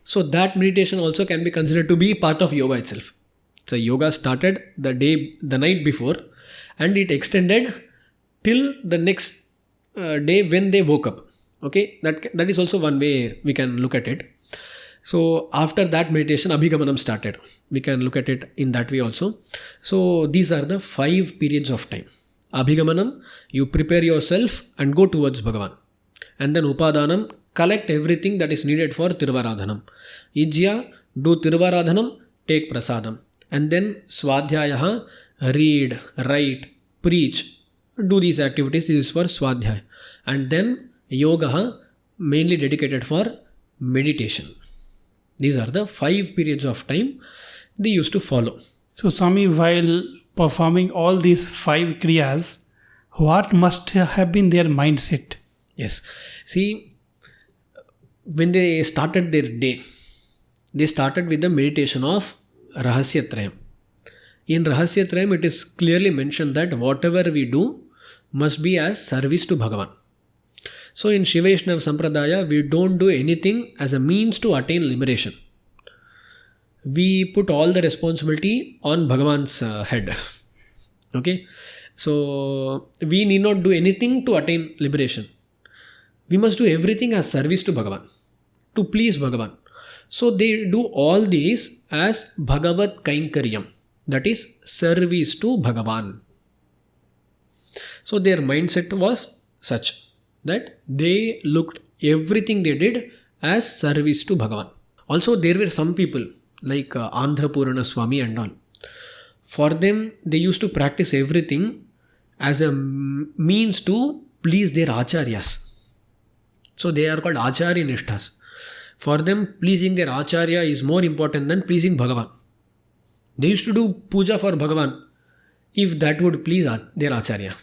So that meditation also can be considered to be part of yoga itself. So yoga started the night before, and it extended till the next day when they woke up. Okay, that is also one way we can look at it. So after that meditation, Abhigamanam started. We can look at it in that way also. So these are the 5 periods of time. Abhigamanam, you prepare yourself and go towards Bhagavan. And then Upaadaanam, collect everything that is needed for Tiruvaradhanam. Ijyaa, do Tiruvaradhanam, take prasadam. And then Svaadhyaya, read, write, preach, do these activities. This is for Svaadhyaya. And then Yoga, mainly dedicated for meditation. These are the 5 periods of time they used to follow. So Swami, while performing all these 5 kriyas, what must have been their mindset? Yes. See, when they started their day, they started with the meditation of Rahasyatrayam. In Rahasyatrayam, it is clearly mentioned that whatever we do must be as service to Bhagavan. So in Sri Vaishnava Sampradaya, we don't do anything as a means to attain liberation. We put all the responsibility on Bhagavan's head. Okay? So we need not do anything to attain liberation. We must do everything as service to Bhagavan, to please Bhagavan. So they do all these as Bhagavat Kainkaryam, that is service to Bhagavan. So their mindset was such that they looked everything they did as service to Bhagavan. Also there were some people like Andhra Purana Swami and all. For them, they used to practice everything as a means to please their acharyas. So they are called acharya nishthas. For them, pleasing their acharya is more important than pleasing Bhagavan. They used to do puja for Bhagavan if that would please their acharya.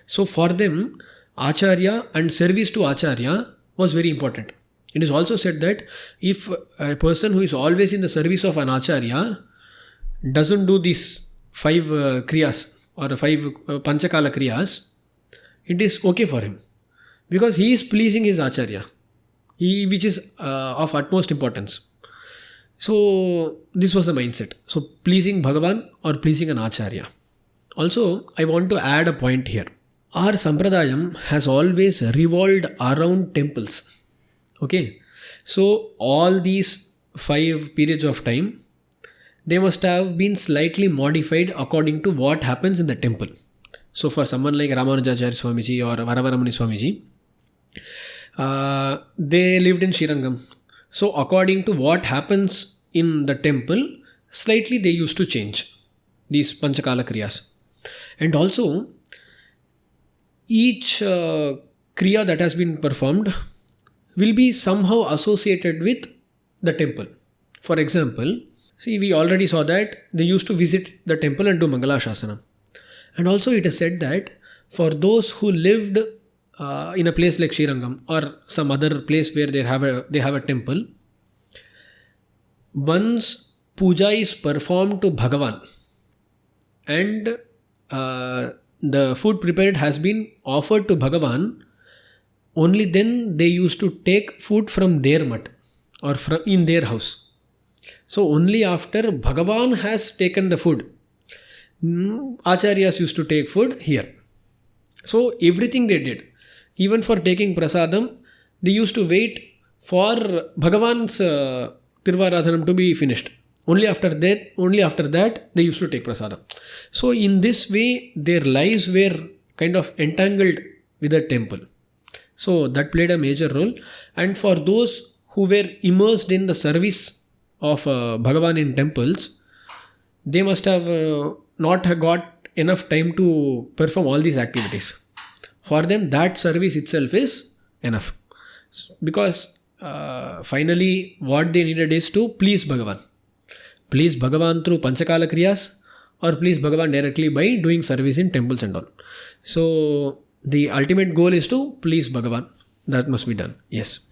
So for them, acharya and service to acharya was very important. It is also said that if a person who is always in the service of an acharya doesn't do these 5 kriyas or 5 Pancha kaala kriyas, it is okay for him. Because he is pleasing his acharya, which is of utmost importance. So this was the mindset. So pleasing Bhagavan or pleasing an acharya. Also, I want to add a point here. Our Sampradayam has always revolved around temples. Okay. So, all these 5 periods of time, they must have been slightly modified according to what happens in the temple. So, for someone like Ramanujacharya Swamiji or Varavaramani Swamiji, they lived in Srirangam. So, according to what happens in the temple, slightly they used to change these Pancha kaala kriyas. And also, each kriya that has been performed will be somehow associated with the temple. For example, see, we already saw that they used to visit the temple and do Mangala Shasana. And also it is said that for those who lived in a place like Srirangam or some other place where they have a temple, once puja is performed to Bhagavan and the food prepared has been offered to Bhagavan, only then they used to take food from their mat or in their house. So only after Bhagavan has taken the food, Acharyas used to take food here. So everything they did, even for taking prasadam, they used to wait for Bhagavan's Tirvaradhanam to be finished. Only after that they used to take prasadam. So in this way, their lives were kind of entangled with the temple. So that played a major role. And for those who were immersed in the service of Bhagavan in temples, they must have not have got enough time to perform all these activities. For them, that service itself is enough. Because finally, what they needed is to please Bhagavan. Please Bhagavan through Panchakala Kriyas or please Bhagavan directly by doing service in temples and all. So, the ultimate goal is to please Bhagavan. That must be done. Yes.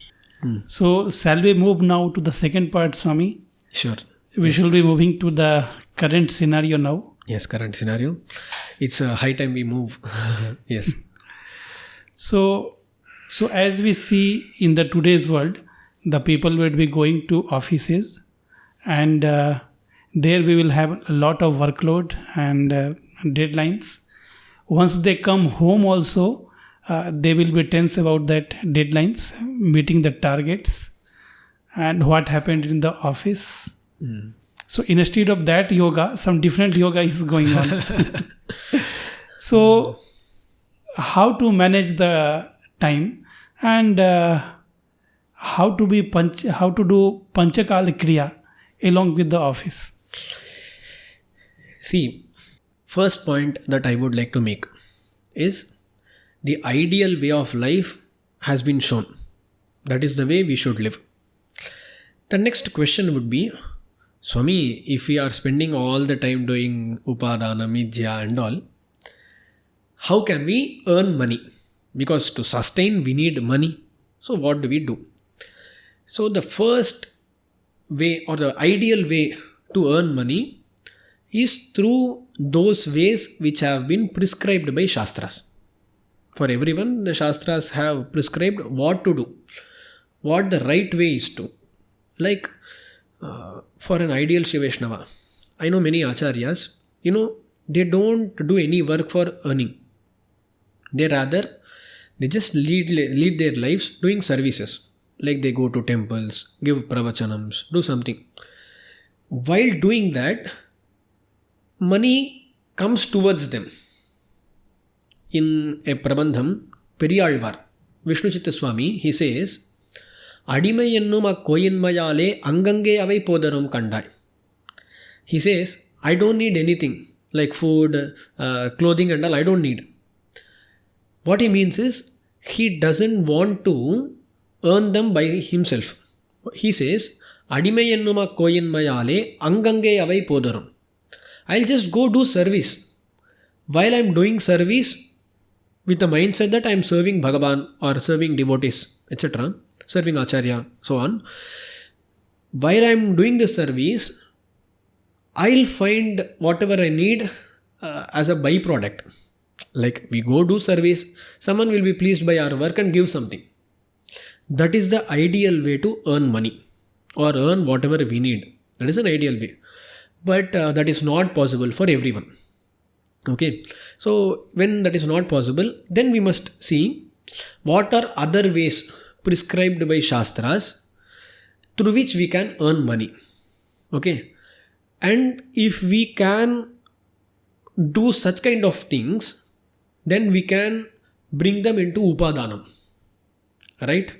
So, shall we move now to the second part, Swami? Sure. We shall be moving to the current scenario now. Yes, current scenario. It's a high time we move. Yes. So as we see in the today's world, the people will be going to offices and there we will have a lot of workload and deadlines. Once they come home also, they will be tense about that deadlines, meeting the targets and what happened in the office. So instead of that yoga, some different yoga is going on. So how to manage the time and how to do Panchakala Kriya along with the office? See, first point that I would like to make is the ideal way of life has been shown. That is the way we should live. The next question would be, Swami, if we are spending all the time doing Upaadaanam, Ijyaa and all, how can we earn money? Because to sustain we need money. So what do we do? So the first way or the ideal way to earn money is through those ways which have been prescribed by Shastras. For everyone, the Shastras have prescribed what to do, what the right way is to. Like for an ideal Sri Vaishnava, I know many Acharyas, they don't do any work for earning. They just lead their lives doing services. Like they go to temples, give pravachanams, do something. While doing that, money comes towards them. In a Prabandham, Periyalvar, Vishnuchitta Swami, he says, Adimayennuma koyinmayale angange avai podarum kandai. He says, I don't need anything like food, clothing and all, I don't need. What he means is, he doesn't want to earn them by himself. He says, Adimayennuma koyinmayale angange avai podarum. I'll just go do service. While I'm doing service, with the mindset that I'm serving Bhagavan or serving devotees, etc., serving Acharya, so on. While I'm doing this service, I'll find whatever I need as a byproduct. Like we go do service, someone will be pleased by our work and give something. That is the ideal way to earn money or earn whatever we need. That is an ideal way. But that is not possible for everyone. Okay, so when that is not possible, then we must see what are other ways prescribed by Shastras through which we can earn money. Okay, and if we can do such kind of things, then we can bring them into Upaadaanam. Right?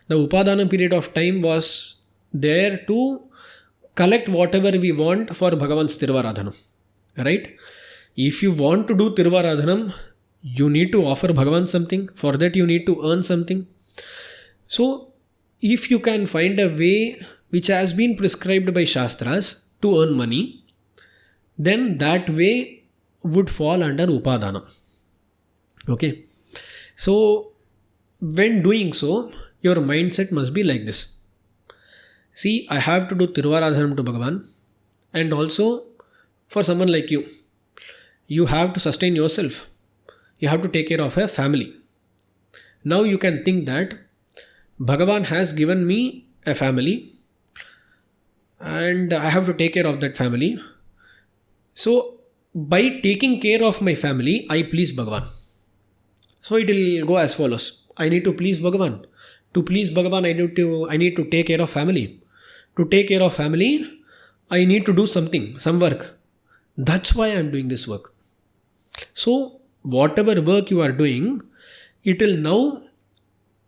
The Upaadaanam period of time was there to collect whatever we want for Bhagavan's Tiruvaradhanam. Right? If you want to do Tiruvaradhanam, you need to offer Bhagavan something. For that you need to earn something. So, if you can find a way which has been prescribed by Shastras to earn money, then that way would fall under Upaadaanam. Okay. So, when doing so, your mindset must be like this. See, I have to do Tiruvaradhanam to Bhagavan, and also for someone like you, you have to sustain yourself. You have to take care of a family. Now you can think that Bhagavan has given me a family and I have to take care of that family. So, by taking care of my family, I please Bhagavan. So, it will go as follows. I need to please Bhagavan. To please Bhagavan, I need to take care of family. To take care of family, I need to do something, some work. That's why I am doing this work. So, whatever work you are doing, it will now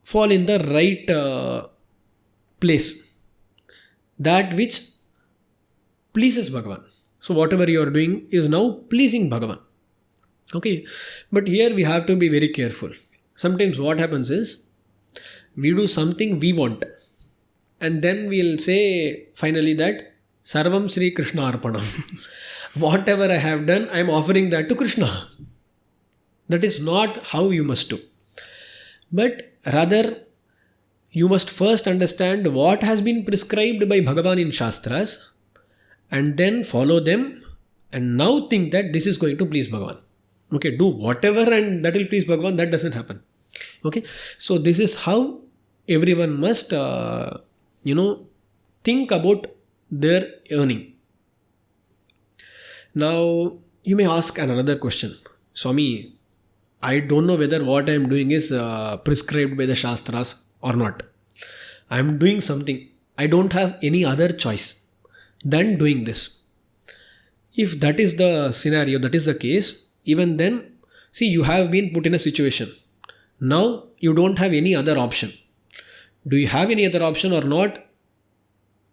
fall in the right place. That which pleases Bhagavan. So, whatever you are doing is now pleasing Bhagavan. Okay. But here we have to be very careful. Sometimes what happens is, we do something we want. And then we'll say finally that Sarvam Sri Krishna Arpanam. Whatever I have done, I am offering that to Krishna. That is not how you must do. But rather, you must first understand what has been prescribed by Bhagavan in Shastras and then follow them and now think that this is going to please Bhagavan. Okay, do whatever and that will please Bhagavan. That doesn't happen. Okay, so this is how everyone must, think about their earning. Now, you may ask another question. Swami, I don't know whether what I am doing is prescribed by the Shastras or not. I am doing something. I don't have any other choice than doing this. If that is the scenario, that is the case, even then, see, you have been put in a situation. Now, you don't have any other option. Do you have any other option or not?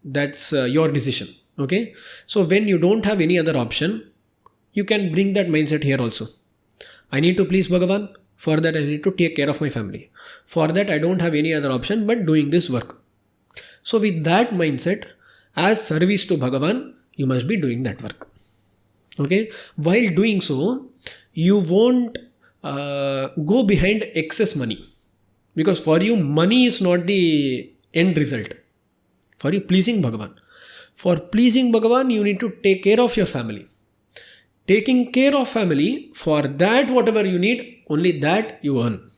That's your decision. Okay. So, when you don't have any other option, you can bring that mindset here also. I need to please Bhagavan. For that, I need to take care of my family. For that, I don't have any other option but doing this work. So, with that mindset, as service to Bhagavan, you must be doing that work. Okay. While doing so, you won't go behind excess money. Because for you, money is not the end result. For you, pleasing Bhagavan. For pleasing Bhagavan, you need to take care of your family. Taking care of family, for that whatever you need, only that you earn.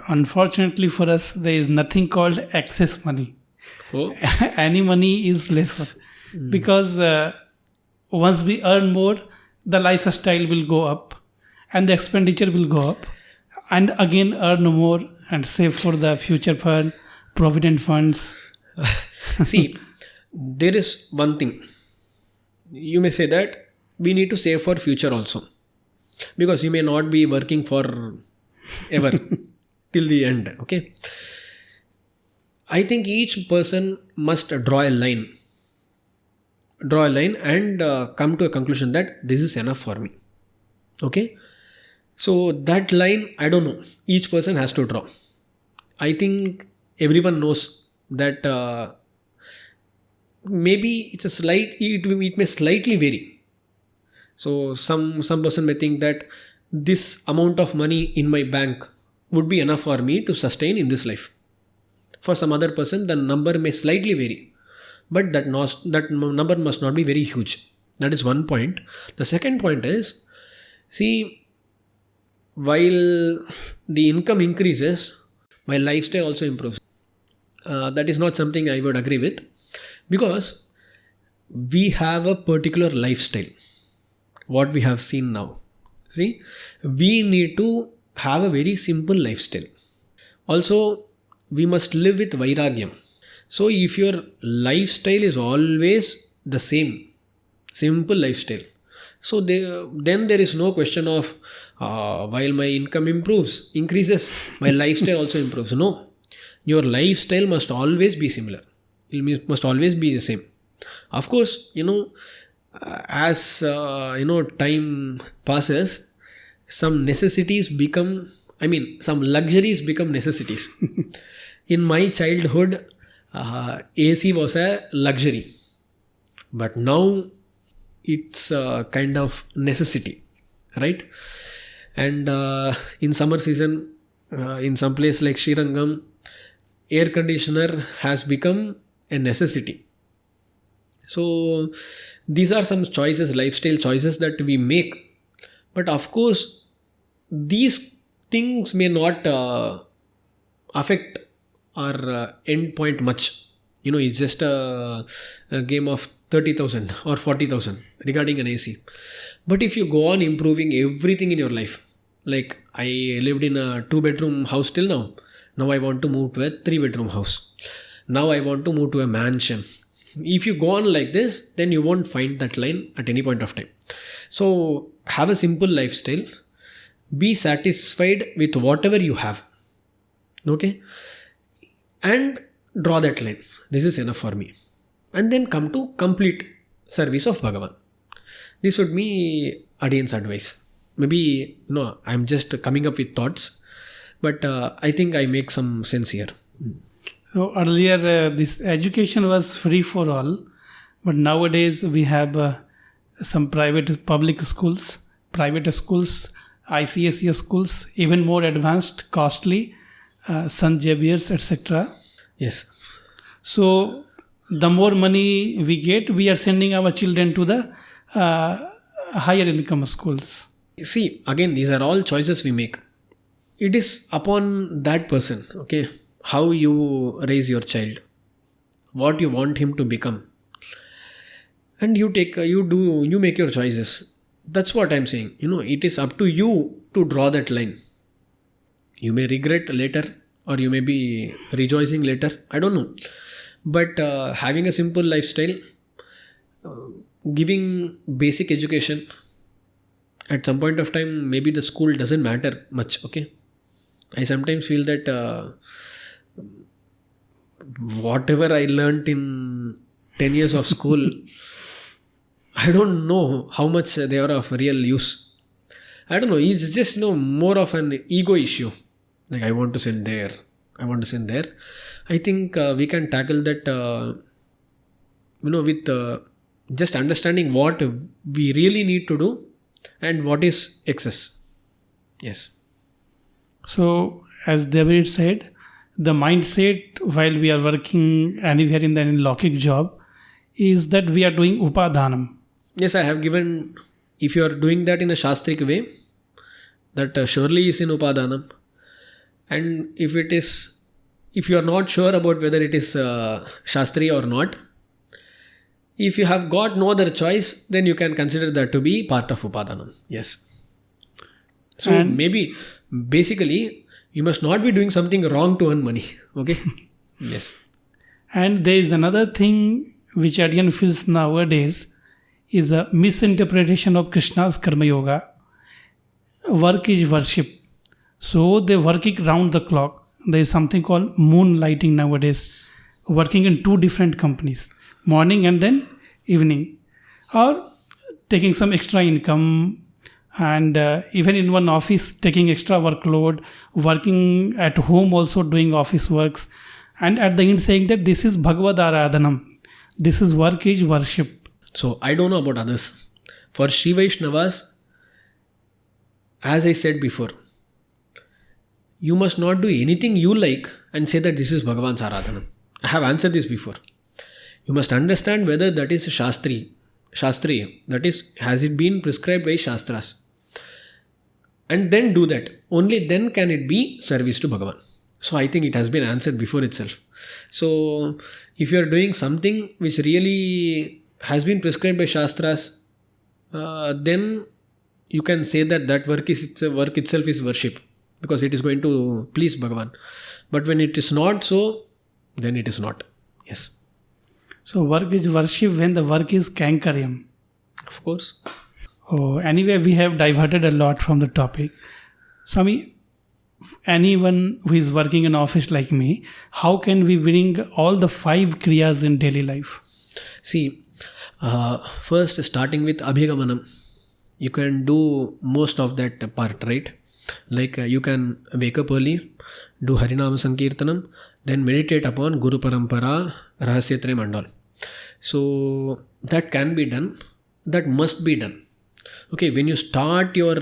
Unfortunately for us, there is nothing called excess money. Oh. Any money is lesser. Because once we earn more, the lifestyle will go up and the expenditure will go up. And again earn more and save for the future fund, provident funds. See, there is one thing. You may say that we need to save for future also. Because you may not be working for ever till the end. Okay. I think each person must draw a line. Draw a line and come to a conclusion that this is enough for me. Okay. So that line, I don't know. Each person has to draw. I think everyone knows that maybe it's a it may slightly vary. So some person may think that this amount of money in my bank would be enough for me to sustain in this life. For some other person, the number may slightly vary. But that number must not be very huge. That is one point. The second point is, see, while the income increases, my lifestyle also improves. That is not something I would agree with, because we have a particular lifestyle, what we have seen now. See, we need to have a very simple lifestyle. Also, we must live with Vairagyam. So, if your lifestyle is always the same, simple lifestyle, so then there is no question of while my income increases, my lifestyle also improves. No, your lifestyle must always be similar. It must always be the same. Of course, as time passes, some necessities become, some luxuries become necessities. In my childhood, AC was a luxury, but now it's a kind of necessity, right? And in summer season, in some place like Srirangam, air conditioner has become a necessity. So these are some choices, lifestyle choices that we make. But of course, these things may not affect our end point much. It's just a game of 30,000 or 40,000 regarding an AC. But if you go on improving everything in your life, like I lived in a 2-bedroom house till now. Now I want to move to a 3-bedroom house. Now I want to move to a mansion. If you go on like this, then you won't find that line at any point of time. So have a simple lifestyle. Be satisfied with whatever you have. Okay? And draw that line. This is enough for me. And then come to complete service of Bhagavan. This would be Adiyan's advice. Maybe, I'm just coming up with thoughts. But I think I make some sense here. So earlier this education was free for all. But nowadays we have some public schools, private schools, ICSE schools, even more advanced, costly, St. Xavier's, etc. Yes. So the more money we get, we are sending our children to the higher income schools. See, again, these are all choices we make. It is upon that person, okay, how you raise your child, what you want him to become. And you make your choices. That's what I'm saying. It is up to you to draw that line. You may regret later or you may be rejoicing later. I don't know. But having a simple lifestyle, giving basic education, at some point of time, maybe the school doesn't matter much, okay? I sometimes feel that whatever I learnt in 10 years of school, I don't know how much they are of real use. I don't know. It's just more of an ego issue. Like I want to send there. I think we can tackle that, with just understanding what we really need to do and what is excess. Yes. So, as David said, the mindset while we are working anywhere in the Lokik job is that we are doing Upaadaanam. Yes, I have given, if you are doing that in a Shastrik way, that surely is in Upaadaanam. And if you are not sure about whether it is Shastri or not, if you have got no other choice, then you can consider that to be part of Upaadaanam. Yes. So basically, you must not be doing something wrong to earn money. Okay? Yes. And there is another thing which Adiyan feels nowadays is a misinterpretation of Krishna's Karma Yoga. Work is worship. So they working round the clock. There is something called moonlighting nowadays. Working in 2 different companies. Morning and then evening. Or taking some extra income. And even in one office taking extra workload. Working at home also doing office works. And at the end saying that this is Bhagavad Aradhanam. This is work is worship. So, I don't know about others. For Sri Vaishnavas, as I said before, you must not do anything you like and say that this is Bhagavan's Aradhanam. I have answered this before. You must understand whether that is Shastriya. That is, has it been prescribed by Shastras? And then do that. Only then can it be service to Bhagavan. So, I think it has been answered before itself. So, if you are doing something which really has been prescribed by Shastras, then you can say that work itself is worship, because it is going to please Bhagavan. But when it is not so, then it is not. Yes. So work is worship when the work is kankaryam. Of course. Oh, anyway, we have diverted a lot from the topic. Swami, anyone who is working in office like me, how can we bring all the 5 kriyas in daily life? See, first starting with Abhigamanam, you can do most of that part, right? Like you can wake up early, do Harinama Sankirtanam, then meditate upon Guru Parampara, Rahasyatrayam and all. So that can be done. That must be done. Okay, when you start your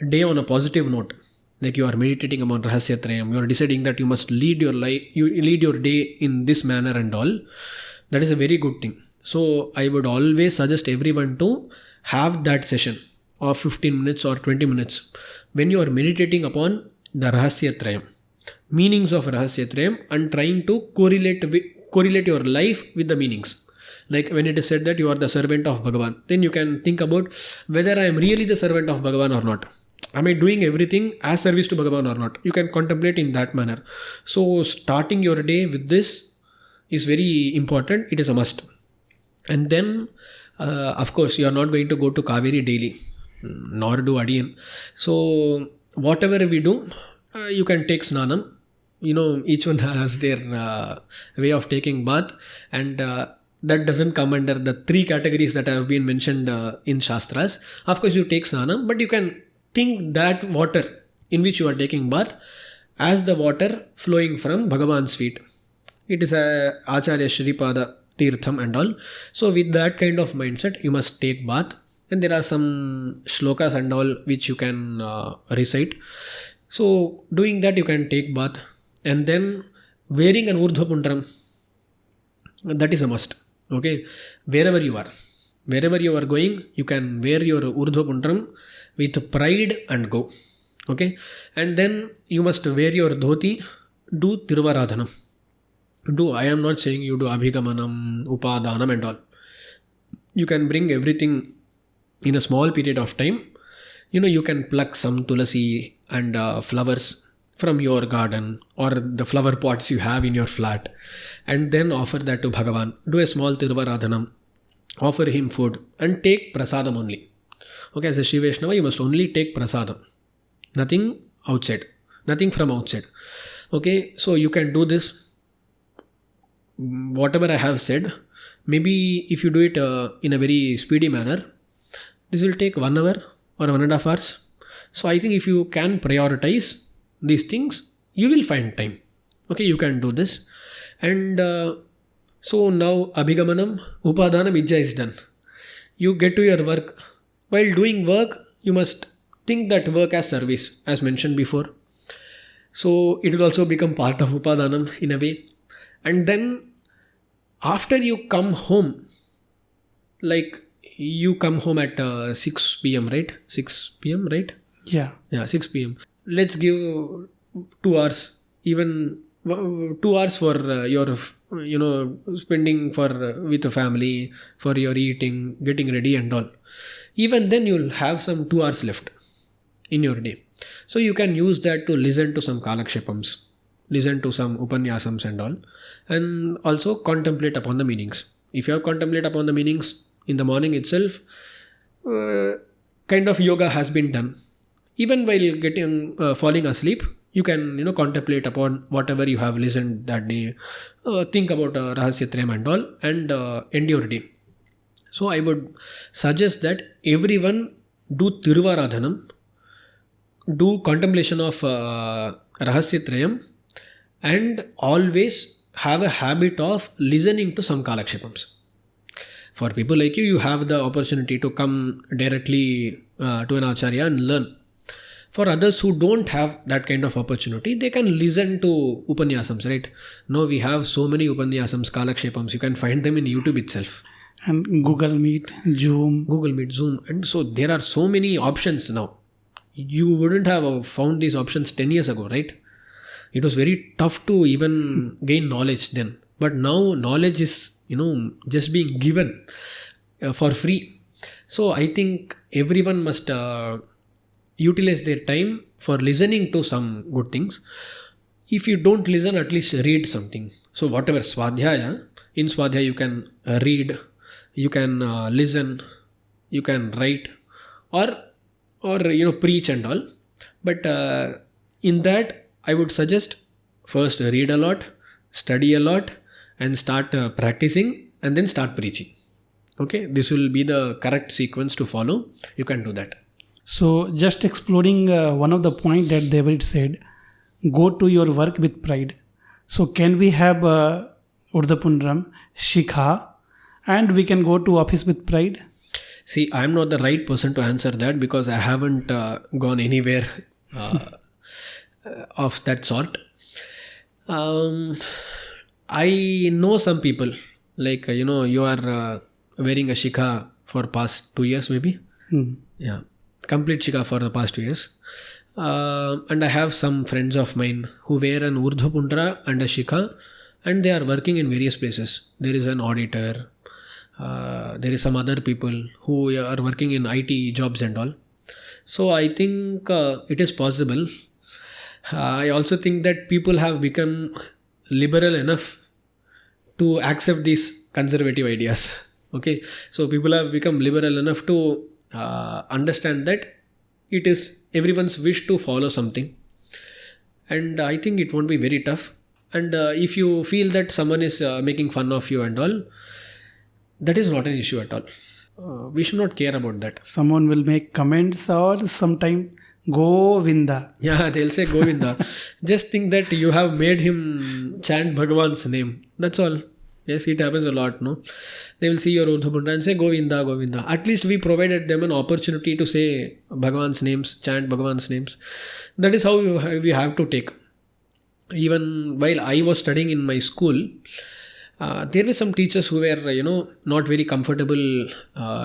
day on a positive note, like you are meditating upon Rahasyatrayam, you are deciding that you must lead your life, you lead your day in this manner and all, that is a very good thing. So I would always suggest everyone to have that session of 15 minutes or 20 minutes when you are meditating upon the Rahasyatrayam, meanings of Rahasyatrayam, and trying to correlate your life with the meanings. Like when it is said that you are the servant of Bhagavan, then you can think about whether I am really the servant of Bhagavan or not. Am I doing everything as service to Bhagavan or not? You can contemplate in that manner. So starting your day with this is very important. It is a must. And then, of course, you are not going to go to Kaveri daily, nor do Adiyan. So whatever we do, you can take snanam. Each one has their way of taking bath, and that doesn't come under the 3 categories that have been mentioned in Shastras. Of course, you take snanam, but you can think that water in which you are taking bath as the water flowing from Bhagavan's feet. It is a Acharya Shripada Tirtham and all. So with that kind of mindset, you must take bath. And there are some shlokas and all which you can recite. So doing that, you can take bath. And then wearing an Urdhva Pundram, that is a must. Okay, wherever you are going, you can wear your Urdhva Pundram with pride and go. Okay, and then you must wear your dhoti, do Tiruvaradhanam. I am not saying you do Abhigamanam, Upaadaanam and all. You can bring everything in a small period of time. You can pluck some tulasi and flowers from your garden or the flower pots you have in your flat, and then offer that to Bhagavan. Do a small Tiruvaradhanam, offer him food, and take prasadam only. Okay, as a Sri Vaishnava, you must only take prasadam. Nothing outside. Nothing from outside. Okay, so you can do this. Whatever I have said, maybe if you do it in a very speedy manner, this will take 1 hour or 1.5 hours. So I think if you can prioritize these things, you will find time. Okay, you can do this. And so now Abhigamanam, Upaadaanam, Ijyaa is done. You get to your work. While doing work, you must think that work as service, as mentioned before. So it will also become part of Upaadaanam in a way. And then after you come home, like you come home at 6 p.m., right? 6 p.m., right? Yeah, 6 p.m. Let's give 2 hours, even 2 hours for your, spending with the family, for your eating, getting ready and all. Even then you'll have some 2 hours left in your day. So you can use that to listen to some kalakshepams, listen to some upanyasams and all, and also contemplate upon the meanings. If you have contemplate upon the meanings in the morning itself, kind of yoga has been done. Even while falling asleep, you can contemplate upon whatever you have listened that day. Think about Rahasyatrayam and all, and end your day. So I would suggest that everyone do Tiruvaradhanam, do contemplation of Rahasyatrayam, and always have a habit of listening to some kalakshepams. For people like you have the opportunity to come directly to an acharya and learn. For others who don't have that kind of opportunity, they can listen to upanyasams, right? Now we have so many upanyasams, kalakshepams. You can find them in YouTube itself. And Google Meet, Zoom. And so there are so many options now. You wouldn't have found these options 10 years ago, right? It was very tough to even gain knowledge then. But now knowledge is, just being given for free. So I think everyone must utilize their time for listening to some good things. If you don't listen, at least read something. So whatever Svaadhyaya, in Svaadhyaya you can read, you can listen, you can write, or preach and all. But in that, I would suggest first read a lot, study a lot, and start practicing, and then start preaching. Okay, this will be the correct sequence to follow. You can do that. So just exploring one of the point that Devarit said, go to your work with pride. So can we have Urdhapundram, Shikha, and we can go to office with pride? See, I'm not the right person to answer that because I haven't gone anywhere of that sort. I know some people, like, you are wearing a shikha for past 2 years maybe. Yeah, complete shikha for the past 2 years. And I have some friends of mine who wear an urdhapundra and a shikha, and they are working in various places. There is an auditor, there is some other people who are working in IT jobs and all. So I think it is possible. I also think that people have become liberal enough to accept these conservative ideas. Okay, so people have become liberal enough to understand that it is everyone's wish to follow something, and I think it won't be very tough. And if you feel that someone is making fun of you and all, that is not an issue at all. We should not care about that. Someone will make comments or sometime Govinda. Yeah, they'll say Govinda. Just think that you have made him chant Bhagavan's name. That's all. Yes, it happens a lot, no? They will see your Urdhapundra and say Govinda, Govinda. At least we provided them an opportunity to say Bhagavan's names, chant Bhagavan's names. That is how we have to take. Even while I was studying in my school, there were some teachers who were, not very comfortable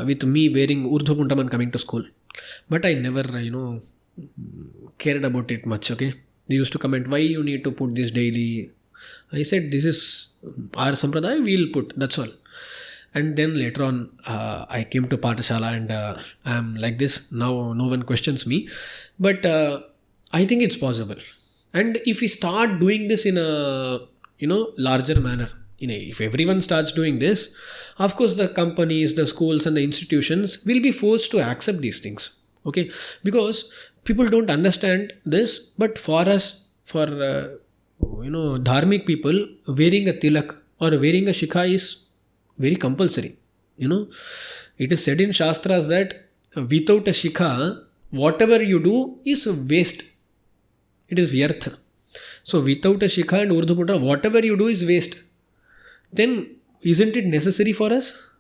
with me wearing Urdhapundram and coming to school. But I never, cared about it much, okay? They used to comment, why you need to put this daily? I said, this is our sampradaya, we'll put, that's all. And then later on, I came to Pathashala and I'm like this. Now no one questions me. But I think it's possible. And if we start doing this in a, larger manner, if everyone starts doing this, of course the companies, the schools and the institutions will be forced to accept these things. Okay, because people don't understand this, but for us, for dharmic people, wearing a tilak or wearing a shikha is very compulsory. It is said in Shastras that without a shikha, whatever you do is waste. It is vyartha. So without a shikha and urdhapundra, whatever you do is waste. Then isn't it necessary for us?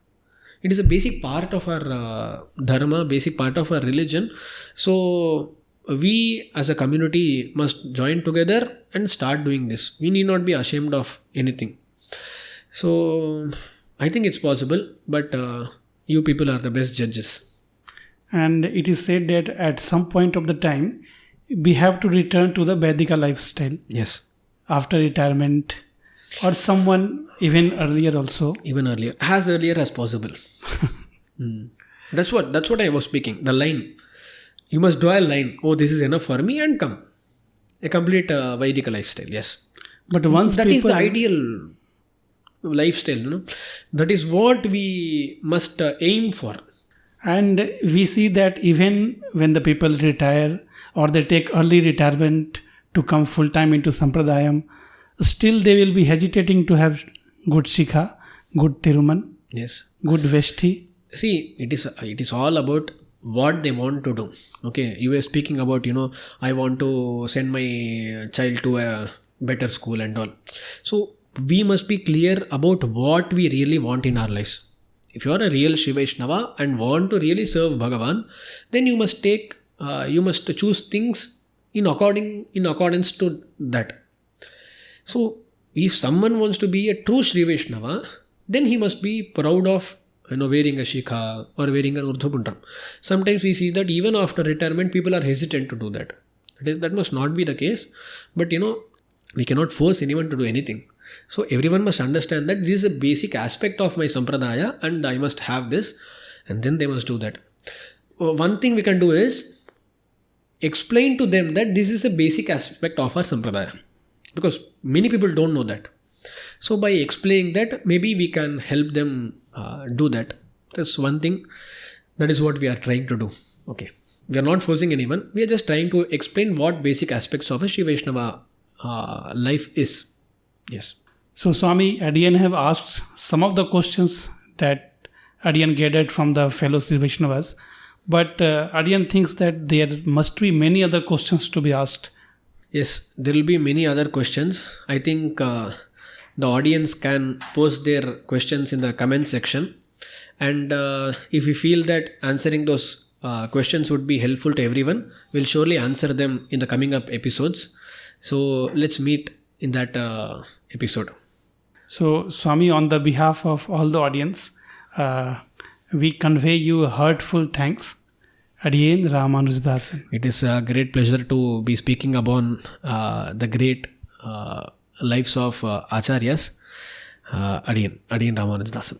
It is a basic part of our dharma, basic part of our religion. So we as a community must join together and start doing this. We need not be ashamed of anything. So I think it's possible, but you people are the best judges. And it is said that at some point of the time, we have to return to the Vedika lifestyle. Yes. After retirement, or someone even earlier also. Even earlier. As earlier as possible. That's what I was speaking. The line. You must draw a line. Oh, this is enough for me and come. A complete Vedika lifestyle. Yes. But once that is the ideal lifestyle. That is what we must aim for. And we see that even when the people retire or they take early retirement to come full time into Sampradayam, still they will be hesitating to have good Shikha, good Tiruman, yes, good Veshti. See, it is all about what they want to do. Okay, you were speaking about, I want to send my child to a better school and all. So we must be clear about what we really want in our lives. If you are a real Sri Vaishnava and want to really serve Bhagavan, then you must choose things in accordance to that. So if someone wants to be a true Sri Vaishnava, then he must be proud of wearing a shikha or wearing an urdhapundram. Sometimes we see that even after retirement, people are hesitant to do that. That must not be the case. But we cannot force anyone to do anything. So everyone must understand that this is a basic aspect of my sampradaya and I must have this. and then they must do that. One thing we can do is explain to them that this is a basic aspect of our sampradaya, because many people don't know that. So by explaining that, maybe we can help them do that. That's one thing. That is what we are trying to do. Okay. We are not forcing anyone. We are just trying to explain what basic aspects of a Sri Vaishnava life is. Yes. So Swami, Adiyan have asked some of the questions that Adiyan gathered from the fellow Sri Vaishnavas. But Adiyan thinks that there must be many other questions to be asked. Yes, there will be many other questions. I think the audience can post their questions in the comment section. And if we feel that answering those questions would be helpful to everyone, we'll surely answer them in the coming up episodes. So let's meet in that episode. So Swami, on the behalf of all the audience, we convey you heartful thanks. Adiyan Ramanujadasan. It is a great pleasure to be speaking upon the great lives of Acharyas. Adiyan Ramanujadasan.